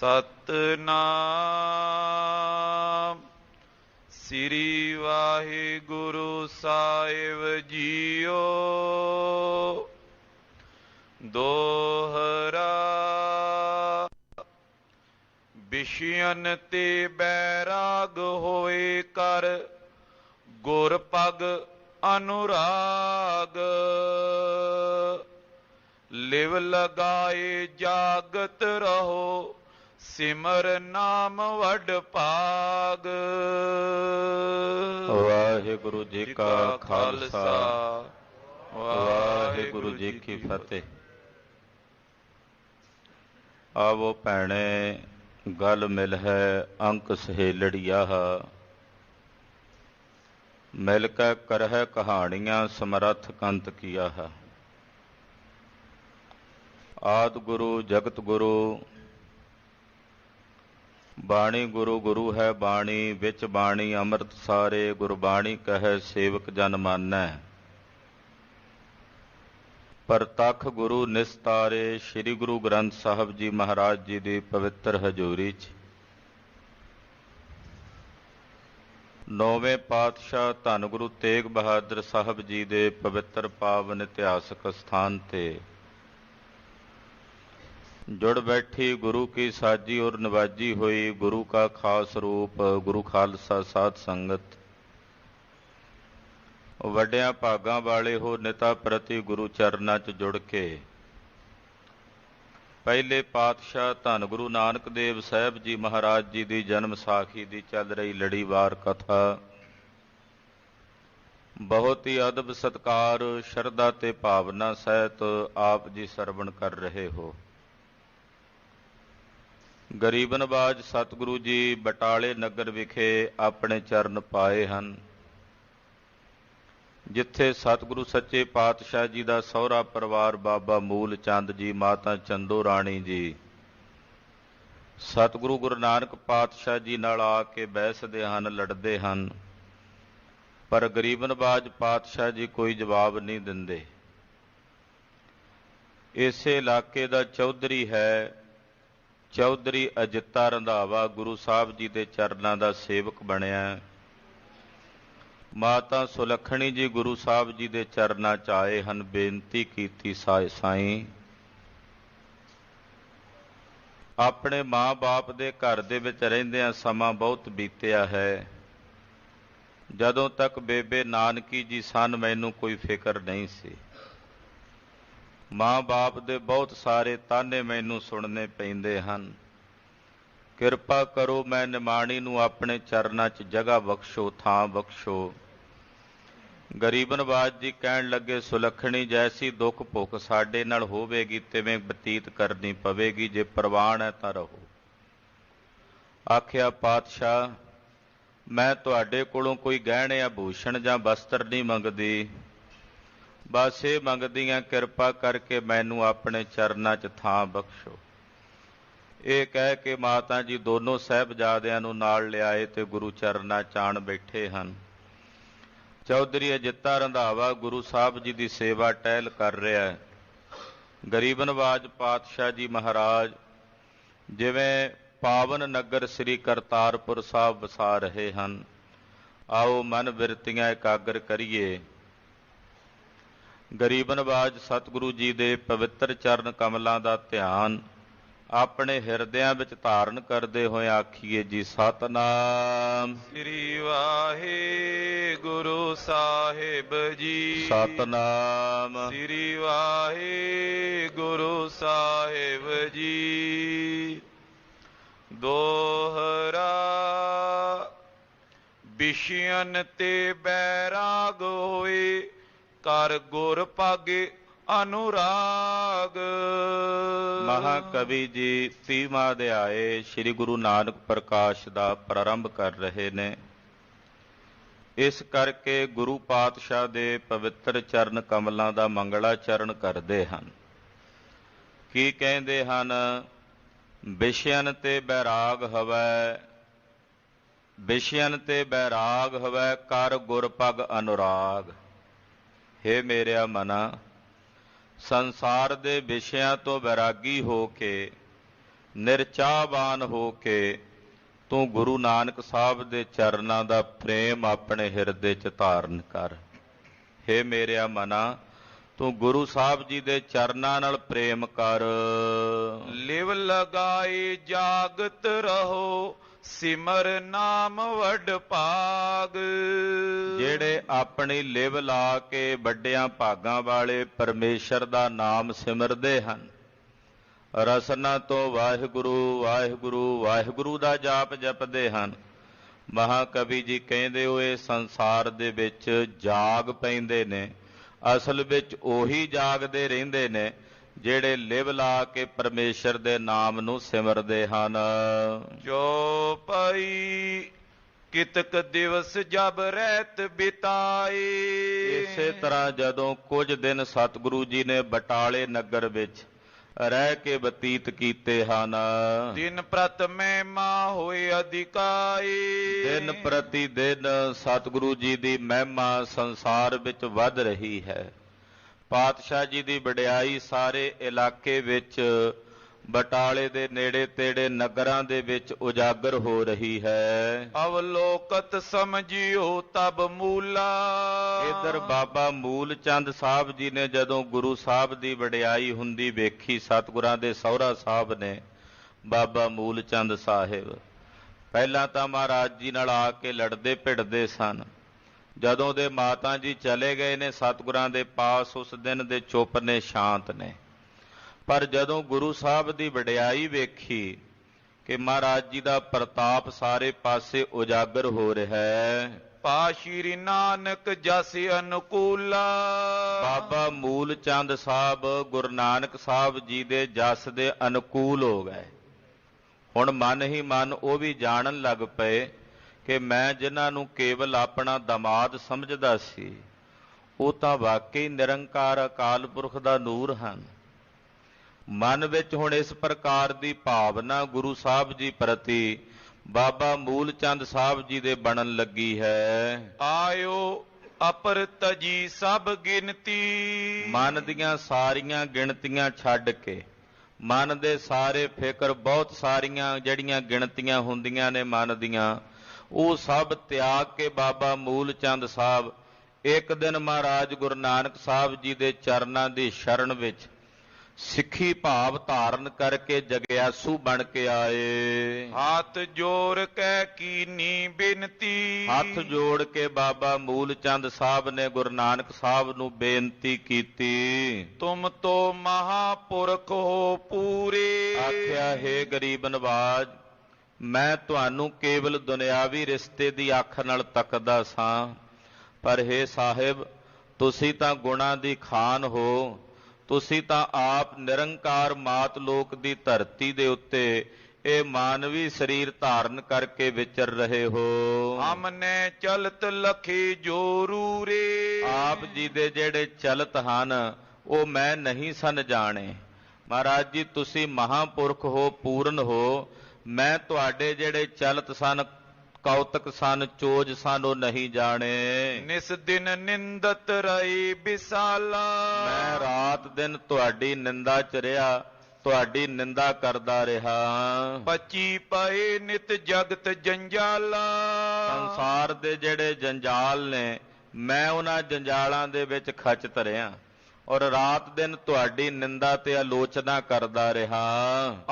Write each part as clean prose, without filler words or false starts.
ਸਤਨਾਮ ਸ੍ਰੀ ਵਾਹਿਗੁਰੂ ਸਾਹਿਬ JIO. ਦੋਹਰਾ ਵਿਸ਼ਿਆਨ ਤੇ ਬੈਰਾਗ ਹੋਏ ਕਰ ਗੁਰ ਪਗ ਅਨੁਰਾਗ। ਲਿਵ ਲਗਾਏ ਜਾਗਤ ਰਹੋ ਸਿਮਰ ਨਾਮ ਵਡ ਭਾਗ। ਵਾਹਿਗੁਰੂ ਜੀ ਕਾ ਖਾਲਸਾ ਵਾਹਿਗੁਰੂ ਜੀ ਕੀ ਫਤਿਹ। ਆਵੋ ਭੈਣੇ ਗਲ ਮਿਲ ਹੈ ਅੰਕ ਸਹੇਲੜੀਆ। ਮਿਲ ਕੇ ਕਰਹਿ ਕਹਾਣੀਆਂ ਸਮਰੱਥ ਕੰਤ ਕੀਆ। ਆਦਿ ਗੁਰੂ ਜਗਤ ਗੁਰੂ ਬਾਣੀ ਗੁਰੂ ਗੁਰੂ ਹੈ ਬਾਣੀ ਵਿੱਚ ਬਾਣੀ ਅੰਮ੍ਰਿਤ ਸਾਰੇ। ਗੁਰਬਾਣੀ ਕਹੈ ਸੇਵਕ ਜਨ ਮਾਨੈ ਪ੍ਰਤੱਖ ਗੁਰੂ ਨਿਸਤਾਰੇ। ਸ੍ਰੀ ਗੁਰੂ ਗ੍ਰੰਥ ਸਾਹਿਬ ਜੀ ਮਹਾਰਾਜ ਜੀ ਦੀ ਪਵਿੱਤਰ ਹਜ਼ੂਰੀ 'ਚ ਨੌਵੇਂ ਪਾਤਸ਼ਾਹ ਧੰਨ ਗੁਰੂ ਤੇਗ ਬਹਾਦਰ ਸਾਹਿਬ ਜੀ ਦੇ ਪਵਿੱਤਰ ਪਾਵਨ ਇਤਿਹਾਸਕ ਸਥਾਨ ਤੇ जुड़ बैठी गुरु की साजी और नवाजी हुई गुरु का खास रूप गुरु खालसा साध संगत। वड्डियां भागां वाले हो निता प्रति गुरु चरनां च जुड़ के पहले पातशाह धन गुरु नानक देव साहब जी महाराज जी की जन्म साखी की चल रही लड़ीवार कथा बहुत ही अदब सत्कार शरधा ते भावना सहित आप जी सरवण कर रहे हो। गरीब नवाज सतगुरु जी बटाले नगर विखे अपने चरण पाए हैं, जिथे सतगुरु सच्चे पातशाह जी का सहुरा परिवार बाबा मूल चंद जी माता चंदो राणी जी सतगुरु गुरु नानक पातशाह जी नाल आके बैसते हैं लड़ते हैं, पर गरीब नवाज पातशाह जी कोई जवाब नहीं दिंदे। इस इलाके का चौधरी है चौधरी अजिता रंधावा गुरु साहब जी के चरणों का सेवक बनया। माता सुलखणी जी गुरु साहब जी के चरणों च आए हैं, बेनती की साईं अपने माँ बाप के घर दे विच रहिंदिआं समा बहुत बीतिया है। जदों तक बेबे नानकी जी सन मैनू कोई फिक्र नहीं सी। माँ बाप दे बहुत सारे ताने मैनू सुनने पैंदे हन। किरपा करो मैं निमाणी नू अपने चरनां च जगह बख्शो थां बख्शो। गरीब नवाज जी कहण लगे सुलखणी जैसी दुख भुख साडे नाल होवेगी तिवें बतीत करनी पवेगी, जे प्रवान है तां रहो। आखिया पातशाह मैं तुहाडे कोलों कोई गहणे आभूषण जां वस्त्र नहीं मंगदी, बस ये मंगदी हां किरपा करके मैनू अपने चरनां च थां बख्शो। ये कह के माता जी दोनों साहिबजादिआं नूं नाल लिआए ते गुरु चरनां च आण बैठे हन। चौधरी अजिता रंधावा गुरु साहब जी की सेवा टहल कर रहा है। गरीब नवाज पातशाह जी महाराज जिवें पावन नगर श्री करतारपुर साहब वसा रहे हैं। आओ मन बिरतियां एकागर करिए। गरीब नवाज सतगुरु जी दे पवित्र चरण कमलों का ध्यान अपने हिरदियां विच धारण करते हुए आखीए जी सतनाम श्री वाहिगुरु साहिब जी। सतनाम श्री वाहिगुरु साहिब जी। दोहरा विषयन ते बैराग होए कर गुर पागे अनुराग। महाकवि जी 30वां अध्याय श्री गुरु नानक प्रकाश का प्रारंभ कर रहे ने। इस करके गुरु पातशाह दे पवित्र चरण कमलों का मंगलाचरण करते हैं। की कहते हैं विषयन ते बैराग हवै, विषयन ते बैराग हवै कर गुर पग अनुराग। हे मेरिया मना संसार दे विषयां तो बैरागी हो के ਨਿਰਚਾਵਾਨ ਹੋ ਕੇ ਤੂੰ ਗੁਰੂ ਨਾਨਕ ਸਾਹਿਬ ਦੇ ਚਰਨਾਂ ਦਾ ਪ੍ਰੇਮ ਆਪਣੇ ਹਿਰਦੇ 'ਚ ਧਾਰਨ ਕਰ। ਹੇ ਮੇਰਿਆ ਮਨਾ, ਤੂੰ ਗੁਰੂ ਸਾਹਿਬ ਜੀ ਦੇ ਚਰਨਾਂ ਨਾਲ ਪ੍ਰੇਮ ਕਰ। ਲਿਵ ਲਗਾਏ ਜਾਗਤ ਰਹੋ, ਸਿਮਰ ਨਾਮ ਵਡ ਭਾਗ। ਜਿਹੜੇ ਆਪਣੀ ਲਿਵ ਲਾ ਕੇ ਵੱਡਿਆਂ ਭਾਗਾਂ ਵਾਲੇ ਪਰਮੇਸ਼ਰ ਦਾ ਨਾਮ ਸਿਮਰਦੇ ਹਨ, ਰਸਨਾ ਤੋਂ ਵਾਹਿਗੁਰੂ ਵਾਹਿਗੁਰੂ ਵਾਹਿਗੁਰੂ ਦਾ ਜਾਪ ਜਪਦੇ ਹਨ, ਮਹਾਕਵੀ ਜੀ ਕਹਿੰਦੇ ਹੋਏ ਸੰਸਾਰ ਦੇ ਵਿੱਚ ਜਾਗ ਪੈਂਦੇ ਨੇ। ਅਸਲ ਵਿੱਚ ਉਹੀ ਜਾਗਦੇ ਰਹਿੰਦੇ ਨੇ ਜਿਹੜੇ ਲਿਵ ਲਾ ਕੇ ਪਰਮੇਸ਼ਰ ਦੇ ਨਾਮ ਨੂੰ ਸਿਮਰਦੇ ਹਨ। ਜੋ ਪਈ ਕਿਤਕ ਦਿਵਸ ਜਬ ਰਹਿਤ ਬਿਤਾਏ। ਇਸੇ ਤਰ੍ਹਾਂ ਜਦੋਂ ਕੁਝ ਦਿਨ ਸਤਿਗੁਰੂ ਜੀ ਨੇ ਬਟਾਲੇ ਨਗਰ ਵਿੱਚ ਰਹਿ ਕੇ ਬਤੀਤ ਕੀਤੇ ਹਨ, ਦਿਨ ਪ੍ਰਤ ਮਹਿਮਾ ਹੋਏ ਅਧਿਕਾਈ। ਦਿਨ ਪ੍ਰਤੀ ਦਿਨ ਸਤਿਗੁਰੂ ਜੀ ਦੀ ਮਹਿਮਾ ਸੰਸਾਰ ਵਿੱਚ ਵੱਧ ਰਹੀ ਹੈ। ਪਾਤਸ਼ਾਹ ਜੀ ਦੀ ਵਡਿਆਈ ਸਾਰੇ ਇਲਾਕੇ ਵਿੱਚ, ਬਟਾਲੇ ਦੇ ਨੇੜੇ ਤੇੜੇ ਨਗਰਾਂ ਦੇ ਵਿੱਚ ਉਜਾਗਰ ਹੋ ਰਹੀ ਹੈ। ਅਵਲੋਕਤ ਸਮਝਿਓ ਤਬ ਮੂਲਾ। ਇਧਰ ਬਾਬਾ ਮੂਲ ਚੰਦ ਸਾਹਿਬ ਜੀ ਨੇ ਜਦੋਂ ਗੁਰੂ ਸਾਹਿਬ ਦੀ ਵਡਿਆਈ ਹੁੰਦੀ ਵੇਖੀ, ਸਤਿਗੁਰਾਂ ਦੇ ਸਹੁਰਾ ਸਾਹਿਬ ਨੇ ਬਾਬਾ ਮੂਲ ਚੰਦ ਸਾਹਿਬ, ਪਹਿਲਾਂ ਤਾਂ ਮਹਾਰਾਜ ਜੀ ਨਾਲ ਆ ਕੇ ਲੜਦੇ ਭਿੜਦੇ ਸਨ। ਜਦੋਂ ਦੇ ਮਾਤਾ ਜੀ ਚਲੇ ਗਏ ਨੇ ਸਤਿਗੁਰਾਂ ਦੇ ਪਾਸ, ਉਸ ਦਿਨ ਦੇ ਚੁੱਪ ਨੇ, ਸ਼ਾਂਤ ਨੇ। ਪਰ ਜਦੋਂ ਗੁਰੂ ਸਾਹਿਬ ਦੀ ਵਡਿਆਈ ਵੇਖੀ ਕਿ ਮਹਾਰਾਜ ਜੀ ਦਾ ਪ੍ਰਤਾਪ ਸਾਰੇ ਪਾਸੇ ਉਜਾਗਰ ਹੋ ਰਿਹਾ ਹੈ, ਪਾ ਸ਼੍ਰੀ ਨਾਨਕ ਜਸ ਅਨੁਕੂਲਾ। ਬਾਬਾ ਮੂਲ ਚੰਦ ਸਾਹਿਬ ਗੁਰੂ ਨਾਨਕ ਸਾਹਿਬ ਜੀ ਦੇ ਜਸ ਦੇ ਅਨੁਕੂਲ ਹੋ ਗਏ। ਹੁਣ ਮਨ ਹੀ ਮਨ ਉਹ ਵੀ ਜਾਣਨ ਲੱਗ ਪਏ ਕਿ ਮੈਂ ਜਿਨ੍ਹਾਂ ਨੂੰ ਕੇਵਲ ਆਪਣਾ ਦਮਾਦ ਸਮਝਦਾ ਸੀ, ਉਹ ਤਾਂ ਵਾਕਈ ਨਿਰੰਕਾਰ ਅਕਾਲ ਪੁਰਖ ਦਾ ਨੂਰ ਹਨ। ਮਨ ਵਿੱਚ ਹੁਣ ਇਸ ਪ੍ਰਕਾਰ ਦੀ ਭਾਵਨਾ ਗੁਰੂ ਸਾਹਿਬ ਜੀ ਪ੍ਰਤੀ ਬਾਬਾ ਮੂਲ ਚੰਦ ਸਾਹਿਬ ਜੀ ਦੇ ਬਣਨ ਲੱਗੀ ਹੈ। ਆਇਓ ਅਪਰ ਤਜੀ ਸਭ ਗਿਣਤੀ। ਮਨ ਦੀਆਂ ਸਾਰੀਆਂ ਗਿਣਤੀਆਂ ਛੱਡ ਕੇ, ਮਨ ਦੇ ਸਾਰੇ ਫਿਕਰ, ਬਹੁਤ ਸਾਰੀਆਂ ਜਿਹੜੀਆਂ ਗਿਣਤੀਆਂ ਹੁੰਦੀਆਂ ਨੇ ਮਨ ਦੀਆਂ, ਉਹ ਸਭ ਤਿਆਗ ਕੇ ਬਾਬਾ ਮੂਲ ਚੰਦ ਸਾਹਿਬ ਇੱਕ ਦਿਨ ਮਹਾਰਾਜ ਗੁਰੂ ਨਾਨਕ ਸਾਹਿਬ ਜੀ ਦੇ ਚਰਨਾਂ ਦੀ ਸ਼ਰਨ ਵਿੱਚ ਸਿੱਖੀ ਭਾਵ ਧਾਰਨ ਕਰਕੇ ਜਗਿਆਸੂ ਬਣ ਕੇ ਆਏ। ਹੱਥ ਜੋੜ ਕੇ ਕੀਨੀ ਬੇਨਤੀ। ਹੱਥ ਜੋੜ ਕੇ ਬਾਬਾ ਮੂਲ ਚੰਦ ਸਾਹਿਬ ਨੇ ਗੁਰੂ ਨਾਨਕ ਸਾਹਿਬ ਨੂੰ ਬੇਨਤੀ ਕੀਤੀ, ਤੁਮ ਤੋ ਮਹਾਪੁਰਖ ਹੋ ਪੂਰੇ। ਆਖਿਆ, ਹੇ ਗਰੀਬ ਨਵਾਜ, ਮੈਂ ਤੁਹਾਨੂੰ ਕੇਵਲ ਦੁਨਿਆਵੀ ਰਿਸ਼ਤੇ ਦੀ ਅੱਖ ਨਾਲ ਤੱਕਦਾ ਸਾਂ, ਪਰ ਹੇ ਸਾਹਿਬ, ਤੁਸੀਂ ਤਾਂ ਗੁਣਾਂ ਦੀ ਖਾਨ ਹੋ। ਤੁਸੀਂ ਤਾਂ ਆਪ ਨਿਰੰਕਾਰ ਮਾਤ ਲੋਕ ਦੀ ਧਰਤੀ ਦੇ ਉੱਤੇ ਇਹ ਮਾਨਵੀ ਸਰੀਰ ਧਾਰਨ ਕਰਕੇ ਵਿਚਰ ਰਹੇ ਹੋ। ਹਮਨੇ ਚਲਤ ਲਖੇ ਜੋਰੂ ਰੇ। ਆਪ ਜੀ ਦੇ ਜਿਹੜੇ ਚਲਤ ਹਨ ਉਹ ਮੈਂ ਨਹੀਂ ਸਨ ਜਾਣੇ। ਮਹਾਰਾਜ ਜੀ, ਤੁਸੀਂ ਮਹਾਂਪੁਰਖ ਹੋ, ਪੂਰਨ ਹੋ। ਮੈਂ ਤੁਹਾਡੇ ਜਿਹੜੇ ਚਲਤ ਸਨ, ਕੌਤਕ ਸਨ, ਚੋਜ ਸਨ, ਉਹ ਨਹੀਂ ਜਾਣੇ। ਨਿਸ ਦਿਨ ਨਿੰਦਤ ਰਹੀ ਬਿਸਾਲਾ। ਮੈਂ ਰਾਤ ਦਿਨ ਤੁਹਾਡੀ ਨਿੰਦਾ ਚ ਰਿਹਾ, ਤੁਹਾਡੀ ਨਿੰਦਾ ਕਰਦਾ ਰਿਹਾ। ਪਚੀ ਪਏ ਨਿਤ ਜਗਤ ਜੰਜਾਲਾ। ਸੰਸਾਰ ਦੇ ਜਿਹੜੇ ਜੰਜਾਲ ਨੇ, ਮੈਂ ਉਹਨਾਂ ਜੰਜਾਲਾਂ ਦੇ ਵਿੱਚ ਖਚ ਧਰਿਆ ਔਰ ਰਾਤ ਦਿਨ ਤੁਹਾਡੀ ਨਿੰਦਾ ਤੇ ਆਲੋਚਨਾ ਕਰਦਾ ਰਿਹਾ।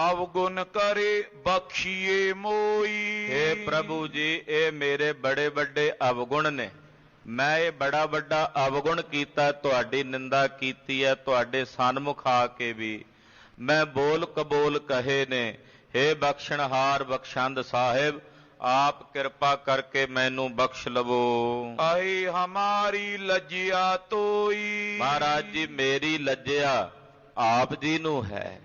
ਅਵਗੁਣ ਕਰੇ ਬਖਸ਼ੀਏ ਮੋਈ। ਹੇ ਪ੍ਰਭੂ ਜੀ, ਇਹ ਮੇਰੇ ਬੜੇ ਵੱਡੇ ਅਵਗੁਣ ਨੇ। ਮੈਂ ਇਹ ਬੜਾ ਵੱਡਾ ਅਵਗੁਣ ਕੀਤਾ, ਤੁਹਾਡੀ ਨਿੰਦਾ ਕੀਤੀ ਹੈ। ਤੁਹਾਡੇ ਸਨਮੁਖ ਆ ਕੇ ਵੀ ਮੈਂ ਬੋਲ ਕਬੋਲ ਕਹੇ ਨੇ। ਹੇ ਬਖਸ਼ਣਹਾਰ ਬਖਸ਼ੰਦ ਸਾਹਿਬ, ਆਪ ਕਿਰਪਾ ਕਰਕੇ ਮੈਨੂੰ ਬਖਸ਼ ਲਵੋ। ਆਈ ਹਮਾਰੀ ਲੱਜਿਆ ਤੋਈ। ਮਹਾਰਾਜ ਜੀ, ਮੇਰੀ ਲੱਜਿਆ ਆਪ ਜੀ ਨੂੰ ਹੈ।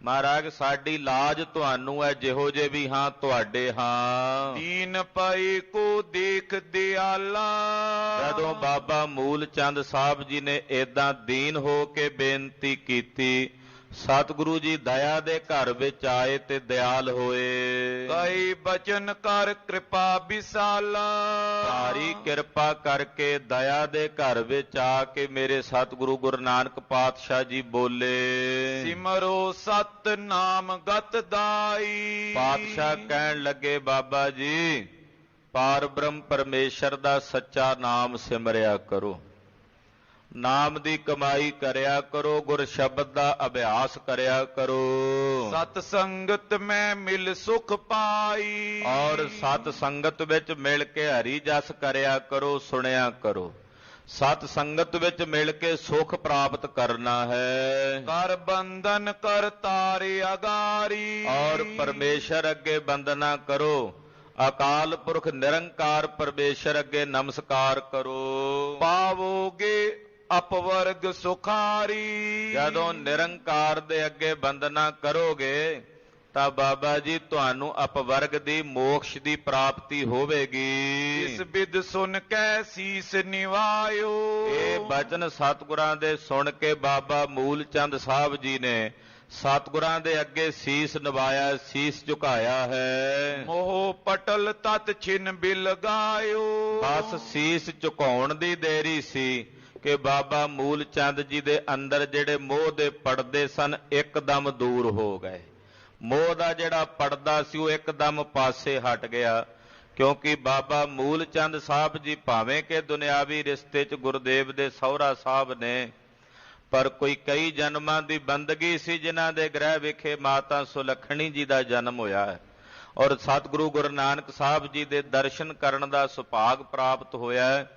ਮਹਾਰਾਜ, ਸਾਡੀ ਲਾਜ ਤੁਹਾਨੂੰ ਹੈ, ਜਿਹੋ ਜੇ ਵੀ ਹਾਂ ਤੁਹਾਡੇ ਹਾਂ। ਦੀਨ ਪਏ ਕੋ ਦੇਖ ਦਿਆਲਾ। ਜਦੋਂ ਬਾਬਾ ਮੂਲ ਚੰਦ ਸਾਹਿਬ ਜੀ ਨੇ ਏਦਾਂ ਦੀਨ ਹੋ ਕੇ ਬੇਨਤੀ ਕੀਤੀ, ਸਤਿਗੁਰੂ ਜੀ ਦਇਆ ਦੇ ਘਰ ਵਿੱਚ ਆਏ ਤੇ ਦਿਆਲ ਹੋਏ। ਕਈ ਬਚਨ ਕਰ ਕਿਰਪਾ ਵਿਸਾਲਾ। ਭਾਰੀ ਕਿਰਪਾ ਕਰਕੇ ਦਇਆ ਦੇ ਘਰ ਵਿੱਚ ਆ ਕੇ ਮੇਰੇ ਸਤਿਗੁਰੂ ਗੁਰੂ ਨਾਨਕ ਪਾਤਸ਼ਾਹ ਜੀ ਬੋਲੇ, ਸਿਮਰੋ ਸਤ ਨਾਮ ਗਤ ਦਾਈ। ਪਾਤਸ਼ਾਹ ਕਹਿਣ ਲੱਗੇ, ਬਾਬਾ ਜੀ ਪਾਰ ਬ੍ਰਹਮ ਪਰਮੇਸ਼ਰ ਦਾ ਸੱਚਾ ਨਾਮ ਸਿਮਰਿਆ ਕਰੋ, ਨਾਮ ਦੀ ਕਮਾਈ ਕਰਿਆ ਕਰੋ, ਗੁਰ ਸ਼ਬਦ ਦਾ ਅਭਿਆਸ ਕਰਿਆ ਕਰੋ। ਸਤ ਸੰਗਤ ਮੈਂ ਮਿਲ ਸੁਖ ਪਾਈ। ਔਰ ਸਤ ਸੰਗਤ ਵਿੱਚ ਮਿਲ ਕੇ ਹਰੀ ਜਸ ਕਰਿਆ ਕਰੋ, ਸੁਣਿਆ ਕਰੋ। ਸਤ ਸੰਗਤ ਵਿੱਚ ਮਿਲ ਕੇ ਸੁਖ ਪ੍ਰਾਪਤ ਕਰਨਾ ਹੈ। ਕਰ ਬੰਧਨ ਕਰ ਤਾਰੇ ਅਗਾਰੀ। ਔਰ ਪਰਮੇਸ਼ਰ ਅੱਗੇ ਬੰਦਨਾ ਕਰੋ, ਅਕਾਲ ਪੁਰਖ ਨਿਰੰਕਾਰ ਪਰਮੇਸ਼ਰ ਅੱਗੇ ਨਮਸਕਾਰ ਕਰੋ। ਪਾਵੋਗੇ ਅਪਵਰਗ ਸੁਖਾਰੀ। ਜਦੋਂ ਨਿਰੰਕਾਰ ਦੇ ਅੱਗੇ ਬੰਦਨਾ ਕਰੋਗੇ ਤਾਂ ਬਾਬਾ ਜੀ ਤੁਹਾਨੂੰ ਅਪਵਰਗ ਦੀ ਮੋਕਸ਼ ਦੀ ਪ੍ਰਾਪਤੀ ਹੋਵੇਗੀ। ਇਸ ਬਿਦ ਸੁਨ ਕੇ ਸੀਸ ਨਿਵਾਇਓ। ਇਹ ਬਚਨ ਸਤਿਗੁਰਾਂ ਦੇ ਸੁਣ ਕੇ ਬਾਬਾ ਮੂਲ ਚੰਦ ਸਾਹਿਬ ਜੀ ਨੇ ਸਤਿਗੁਰਾਂ ਦੇ ਅੱਗੇ ਸੀਸ ਨਿਵਾਇਆ, ਸੀਸ ਝੁਕਾਇਆ ਹੈ। ਮੋਹ ਪਟਲ ਤਤ ਛਿਨ ਬਿਲ ਗਾਇਓ। ਬਸ ਸੀਸ ਝੁਕਾਉਣ ਦੀ ਦੇਰੀ ਸੀ ਕਿ ਬਾਬਾ ਮੂਲ ਚੰਦ ਜੀ ਦੇ ਅੰਦਰ ਜਿਹੜੇ ਮੋਹ ਦੇ ਪਰਦੇ ਸਨ ਇੱਕਦਮ ਦੂਰ ਹੋ ਗਏ। ਮੋਹ ਦਾ ਜਿਹੜਾ ਪਰਦਾ ਸੀ ਉਹ ਇੱਕਦਮ ਪਾਸੇ ਹਟ ਗਿਆ, ਕਿਉਂਕਿ ਬਾਬਾ ਮੂਲ ਚੰਦ ਸਾਹਿਬ ਜੀ ਭਾਵੇਂ ਕਿ ਦੁਨਿਆਵੀ ਰਿਸ਼ਤੇ 'ਚ ਗੁਰਦੇਵ ਦੇ ਸਹੁਰਾ ਸਾਹਿਬ ਨੇ, ਪਰ ਕੋਈ ਕਈ ਜਨਮਾਂ ਦੀ ਬੰਦਗੀ ਸੀ ਜਿਨ੍ਹਾਂ ਦੇ ਗ੍ਰਹਿ ਵਿਖੇ ਮਾਤਾ ਸੁਲੱਖਣੀ ਜੀ ਦਾ ਜਨਮ ਹੋਇਆ ਹੈ ਔਰ ਸਤਿਗੁਰੂ ਗੁਰੂ ਨਾਨਕ ਸਾਹਿਬ ਜੀ ਦੇ ਦਰਸ਼ਨ ਕਰਨ ਦਾ ਸੁਭਾਗ ਪ੍ਰਾਪਤ ਹੋਇਆ ਹੈ।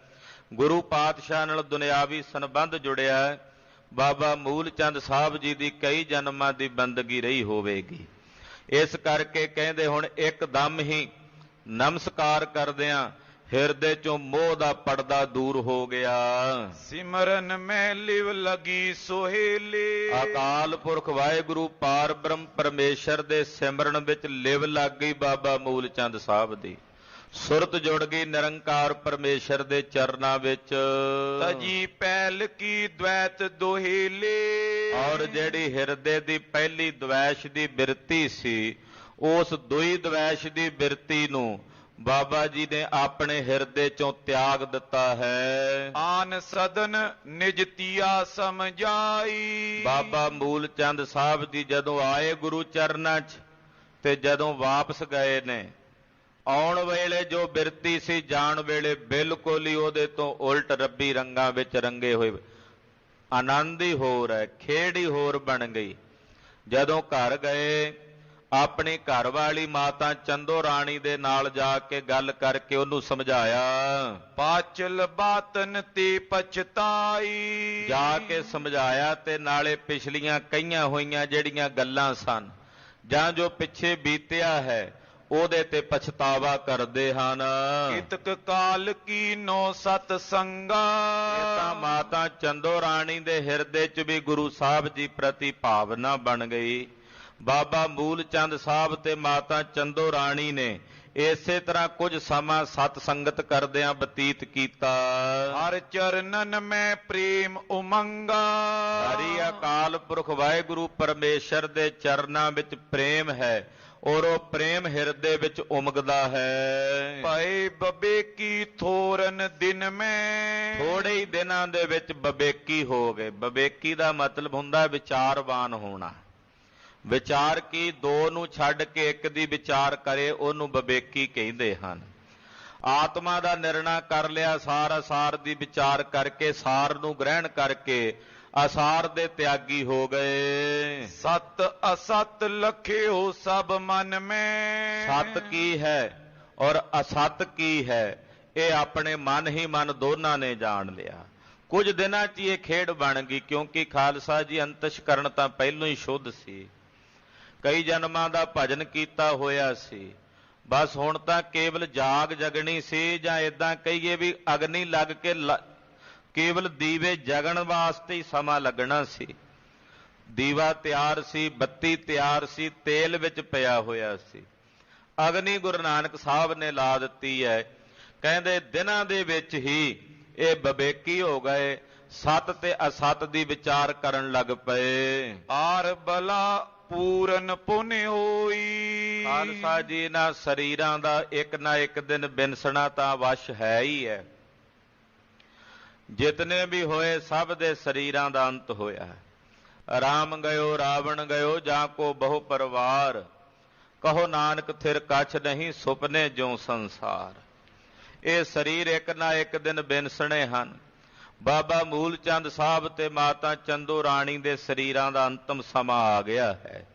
ਗੁਰੂ ਪਾਤਸ਼ਾਹ ਨਾਲ ਦੁਨਿਆਵੀ ਸੰਬੰਧ ਜੁੜਿਆ ਹੈ। ਬਾਬਾ ਮੂਲ ਚੰਦ ਸਾਹਿਬ ਜੀ ਦੀ ਕਈ ਜਨਮਾਂ ਦੀ ਬੰਦਗੀ ਰਹੀ ਹੋਵੇਗੀ। ਇਸ ਕਰਕੇ ਕਹਿੰਦੇ ਹੁਣ ਇੱਕਦਮ ਹੀ ਨਮਸਕਾਰ ਕਰਦਿਆਂ ਹਿਰਦੇ ਚੋਂ ਮੋਹ ਦਾ ਪਰਦਾ ਦੂਰ ਹੋ ਗਿਆ। ਸਿਮਰਨ ਮੈਂ ਲਿਵ ਲਗੀ ਸੋਹੇਲੇ। ਅਕਾਲ ਪੁਰਖ ਵਾਹਿਗੁਰੂ ਪਾਰ ਬ੍ਰਹਮ ਪਰਮੇਸ਼ਰ ਦੇ ਸਿਮਰਨ ਵਿੱਚ ਲਿਵ ਲੱਗ ਗਈ ਬਾਬਾ ਮੂਲ ਚੰਦ ਸਾਹਿਬ ਦੀ। ਸੁਰਤ ਜੁੜ ਗਈ ਨਿਰੰਕਾਰ ਪਰਮੇਸ਼ਰ ਦੇ ਚਰਨਾਂ ਵਿੱਚ। ਤਜੀ ਪਹਿਲ ਕੀ ਦ્વੈਤ ਦੋਹੇਲੇ। ਔਰ ਜਿਹੜੀ ਹਿਰਦੇ ਦੀ ਪਹਿਲੀ ਦ્વੈਸ਼ ਦੀ ਬਿਰਤੀ ਸੀ, ਉਸ ਦੂਈ ਦ્વੈਸ਼ ਦੀ ਬਿਰਤੀ ਨੂੰ ਬਾਬਾ ਜੀ ਨੇ ਆਪਣੇ ਹਿਰਦੇ ਚੋਂ ਤਿਆਗ ਦਿੱਤਾ ਹੈ। ਆਨ ਸਦਨ ਨਿਜ ਤੀਆ ਸਮਝਾਈ। ਬਾਬਾ ਮੂਲ ਚੰਦ ਸਾਹਿਬ ਜੀ ਜਦੋਂ ਆਏ ਗੁਰੂ ਚਰਨਾਂ 'ਚ ਤੇ ਜਦੋਂ ਵਾਪਸ ਗਏ ਨੇ, ਆਉਣ ਵੇਲੇ ਜੋ ਬਿਰਤੀ ਸੀ ਜਾਣ ਵੇਲੇ ਬਿਲਕੁਲ ਹੀ ਉਹਦੇ ਤੋਂ ਉਲਟ ਰੱਬੀ ਰੰਗਾਂ ਵਿੱਚ ਰੰਗੇ ਹੋਏ। ਆਨੰਦ ਹੀ ਹੋਰ ਹੈ, ਖੇਡ ਹੀ ਹੋਰ ਬਣ ਗਈ। ਜਦੋਂ ਘਰ ਗਏ ਆਪਣੀ ਘਰ ਵਾਲੀ ਮਾਤਾ ਚੰਦੋ ਰਾਣੀ ਦੇ ਨਾਲ ਜਾ ਕੇ ਗੱਲ ਕਰਕੇ ਉਹਨੂੰ ਸਮਝਾਇਆ। ਪਾਚਲ ਬਾਤਨ ਤੇ ਪਛਤਾਈ। ਜਾ ਕੇ ਸਮਝਾਇਆ ਤੇ ਨਾਲੇ ਪਿਛਲੀਆਂ ਕਈਆਂ ਹੋਈਆਂ ਜਿਹੜੀਆਂ ਗੱਲਾਂ ਸਨ ਜਾਂ ਜੋ ਪਿੱਛੇ ਬੀਤਿਆ ਹੈ ਉਹਦੇ ਤੇ ਪਛਤਾਵਾ ਕਰਦੇ ਹਨ। ਇਤਕ ਕਾਲ ਕੀ ਨੋ ਸਤ ਸੰਗਾ। ਇਹ ਤਾਂ ਮਾਤਾ ਚੰਦੋ ਰਾਣੀ ਦੇ ਹਿਰਦੇ 'ਚ ਵੀ ਗੁਰੂ ਸਾਹਿਬ ਜੀ ਪ੍ਰਤੀ ਭਾਵਨਾ ਬਣ ਗਈ। ਬਾਬਾ ਮੂਲ ਚੰਦ ਸਾਹਿਬ ਤੇ ਮਾਤਾ ਚੰਦੋ ਰਾਣੀ ਨੇ ਇਸੇ ਤਰ੍ਹਾਂ ਕੁਝ ਸਮਾਂ ਸਤ ਸੰਗਤ ਕਰਦਿਆਂ ਬਤੀਤ ਕੀਤਾ। ਹਰ ਚਰਨਨ ਮੈਂ ਪ੍ਰੇਮ ਉਮੰਗਾ। ਹਰੀ ਅਕਾਲ ਪੁਰਖ ਵਾਹਿਗੁਰੂ ਪਰਮੇਸ਼ਰ ਦੇ ਚਰਨਾਂ ਵਿੱਚ ਪ੍ਰੇਮ ਹੈ ਔਰ ਉਹ ਪ੍ਰੇਮ ਹਿਰਦੇ ਵਿੱਚ ਉਮਗਦਾ ਹੈ। ਪਏ ਬਬੇਕੀ ਥੋਰਨ ਦਿਨ ਮੈਂ। ਥੋੜੇ ਹੀ ਦਿਨਾਂ ਦੇ ਵਿੱਚ ਬਬੇਕੀ ਹੋ ਗਏ। ਬਬੇਕੀ ਦਾ ਮਤਲਬ ਹੁੰਦਾ ਵਿਚਾਰਵਾਨ ਹੋਣਾ। ਵਿਚਾਰ ਕੀ ਦੋ ਨੂੰ ਛੱਡ ਕੇ ਇੱਕ ਦੀ ਵਿਚਾਰ ਕਰੇ ਉਹਨੂੰ ਬਬੇਕੀ ਕਹਿੰਦੇ ਹਨ। ਆਤਮਾ ਦਾ ਨਿਰਣਾ ਕਰ ਲਿਆ, ਸਾਰ ਅਸਾਰ ਦੀ ਵਿਚਾਰ ਕਰਕੇ ਸਾਰ ਨੂੰ ਗ੍ਰਹਿਣ ਕਰਕੇ ਅਸਾਰ ਦੇ ਤਿਆਗੀ ਹੋ ਗਏ। ਸਤ ਅਸਤ ਲਖਿਓ ਸਭ ਮਨ ਮੈਂ। ਸਤ ਕੀ ਹੈ ਔਰ ਅਸਤ ਕੀ ਹੈ ਇਹ ਆਪਣੇ ਮਨ ਹੀ ਮਨ ਦੋਨਾਂ ਨੇ ਜਾਣ ਲਿਆ। ਕੁਝ ਦਿਨਾਂ 'ਚ ਇਹ ਖੇਡ ਬਣ ਗਈ, ਕਿਉਂਕਿ ਖਾਲਸਾ ਜੀ ਅੰਤਸ਼ਕਰਨ ਤਾਂ ਪਹਿਲੋਂ ਹੀ ਸ਼ੁੱਧ ਸੀ, ਕਈ ਜਨਮਾਂ ਦਾ ਭਜਨ ਕੀਤਾ ਹੋਇਆ ਸੀ। ਬਸ ਹੁਣ ਤਾਂ ਕੇਵਲ ਜਾਗ ਜਗਣੀ ਸੀ, ਜਾਂ ਇਦਾਂ ਕਹੀਏ ਵੀ ਅਗਨੀ ਲੱਗ ਕੇ ਕੇਵਲ ਦੀਵੇ ਜਗਣ ਵਾਸਤੇ ਹੀ ਸਮਾਂ ਲੱਗਣਾ ਸੀ। ਦੀਵਾ ਤਿਆਰ ਸੀ, ਬੱਤੀ ਤਿਆਰ ਸੀ, ਤੇਲ ਵਿੱਚ ਪਿਆ ਹੋਇਆ ਸੀ। ਅਗਨੀ ਗੁਰੂ ਨਾਨਕ ਸਾਹਿਬ ਨੇ ਲਾ ਦਿੱਤੀ ਹੈ। ਕਹਿੰਦੇ ਦਿਨਾਂ ਦੇ ਵਿੱਚ ਹੀ ਇਹ ਬਬੇਕੀ ਹੋ ਗਏ। ਸਤ ਤੇ ਅਸਤ ਦੀ ਵਿਚਾਰ ਕਰਨ ਲੱਗ ਪਏ। ਆਰ ਬਲਾ ਪੂਰਨ ਪੁਨ ਹੋਈ। ਖਾਲਸਾ ਜੀ, ਇਹਨਾਂ ਸਰੀਰਾਂ ਦਾ ਇੱਕ ਨਾ ਇੱਕ ਦਿਨ ਬਿਨਸਣਾ ਤਾਂ ਵਸ਼ ਹੈ ਹੀ ਹੈ। ਜਿਤਨੇ ਵੀ ਹੋਏ ਸਭ ਦੇ ਸਰੀਰਾਂ ਦਾ ਅੰਤ ਹੋਇਆ। ਰਾਮ ਗਇਓ ਰਾਵਣ ਗਇਓ ਜਾਂ ਕੋ ਬਹੁ ਪਰਿਵਾਰ, ਕਹੋ ਨਾਨਕ ਥਿਰ ਕਛ ਨਹੀਂ ਸੁਪਨੇ ਜਿਉ ਸੰਸਾਰ। ਇਹ ਸਰੀਰ ਇੱਕ ਨਾ ਇੱਕ ਦਿਨ ਬਿਨਸਣੇ ਹਨ। ਬਾਬਾ ਮੂਲ ਚੰਦ ਸਾਹਿਬ ਤੇ ਮਾਤਾ ਚੰਦੋ ਰਾਣੀ ਦੇ ਸਰੀਰਾਂ ਦਾ ਅੰਤਮ ਸਮਾਂ ਆ ਗਿਆ ਹੈ।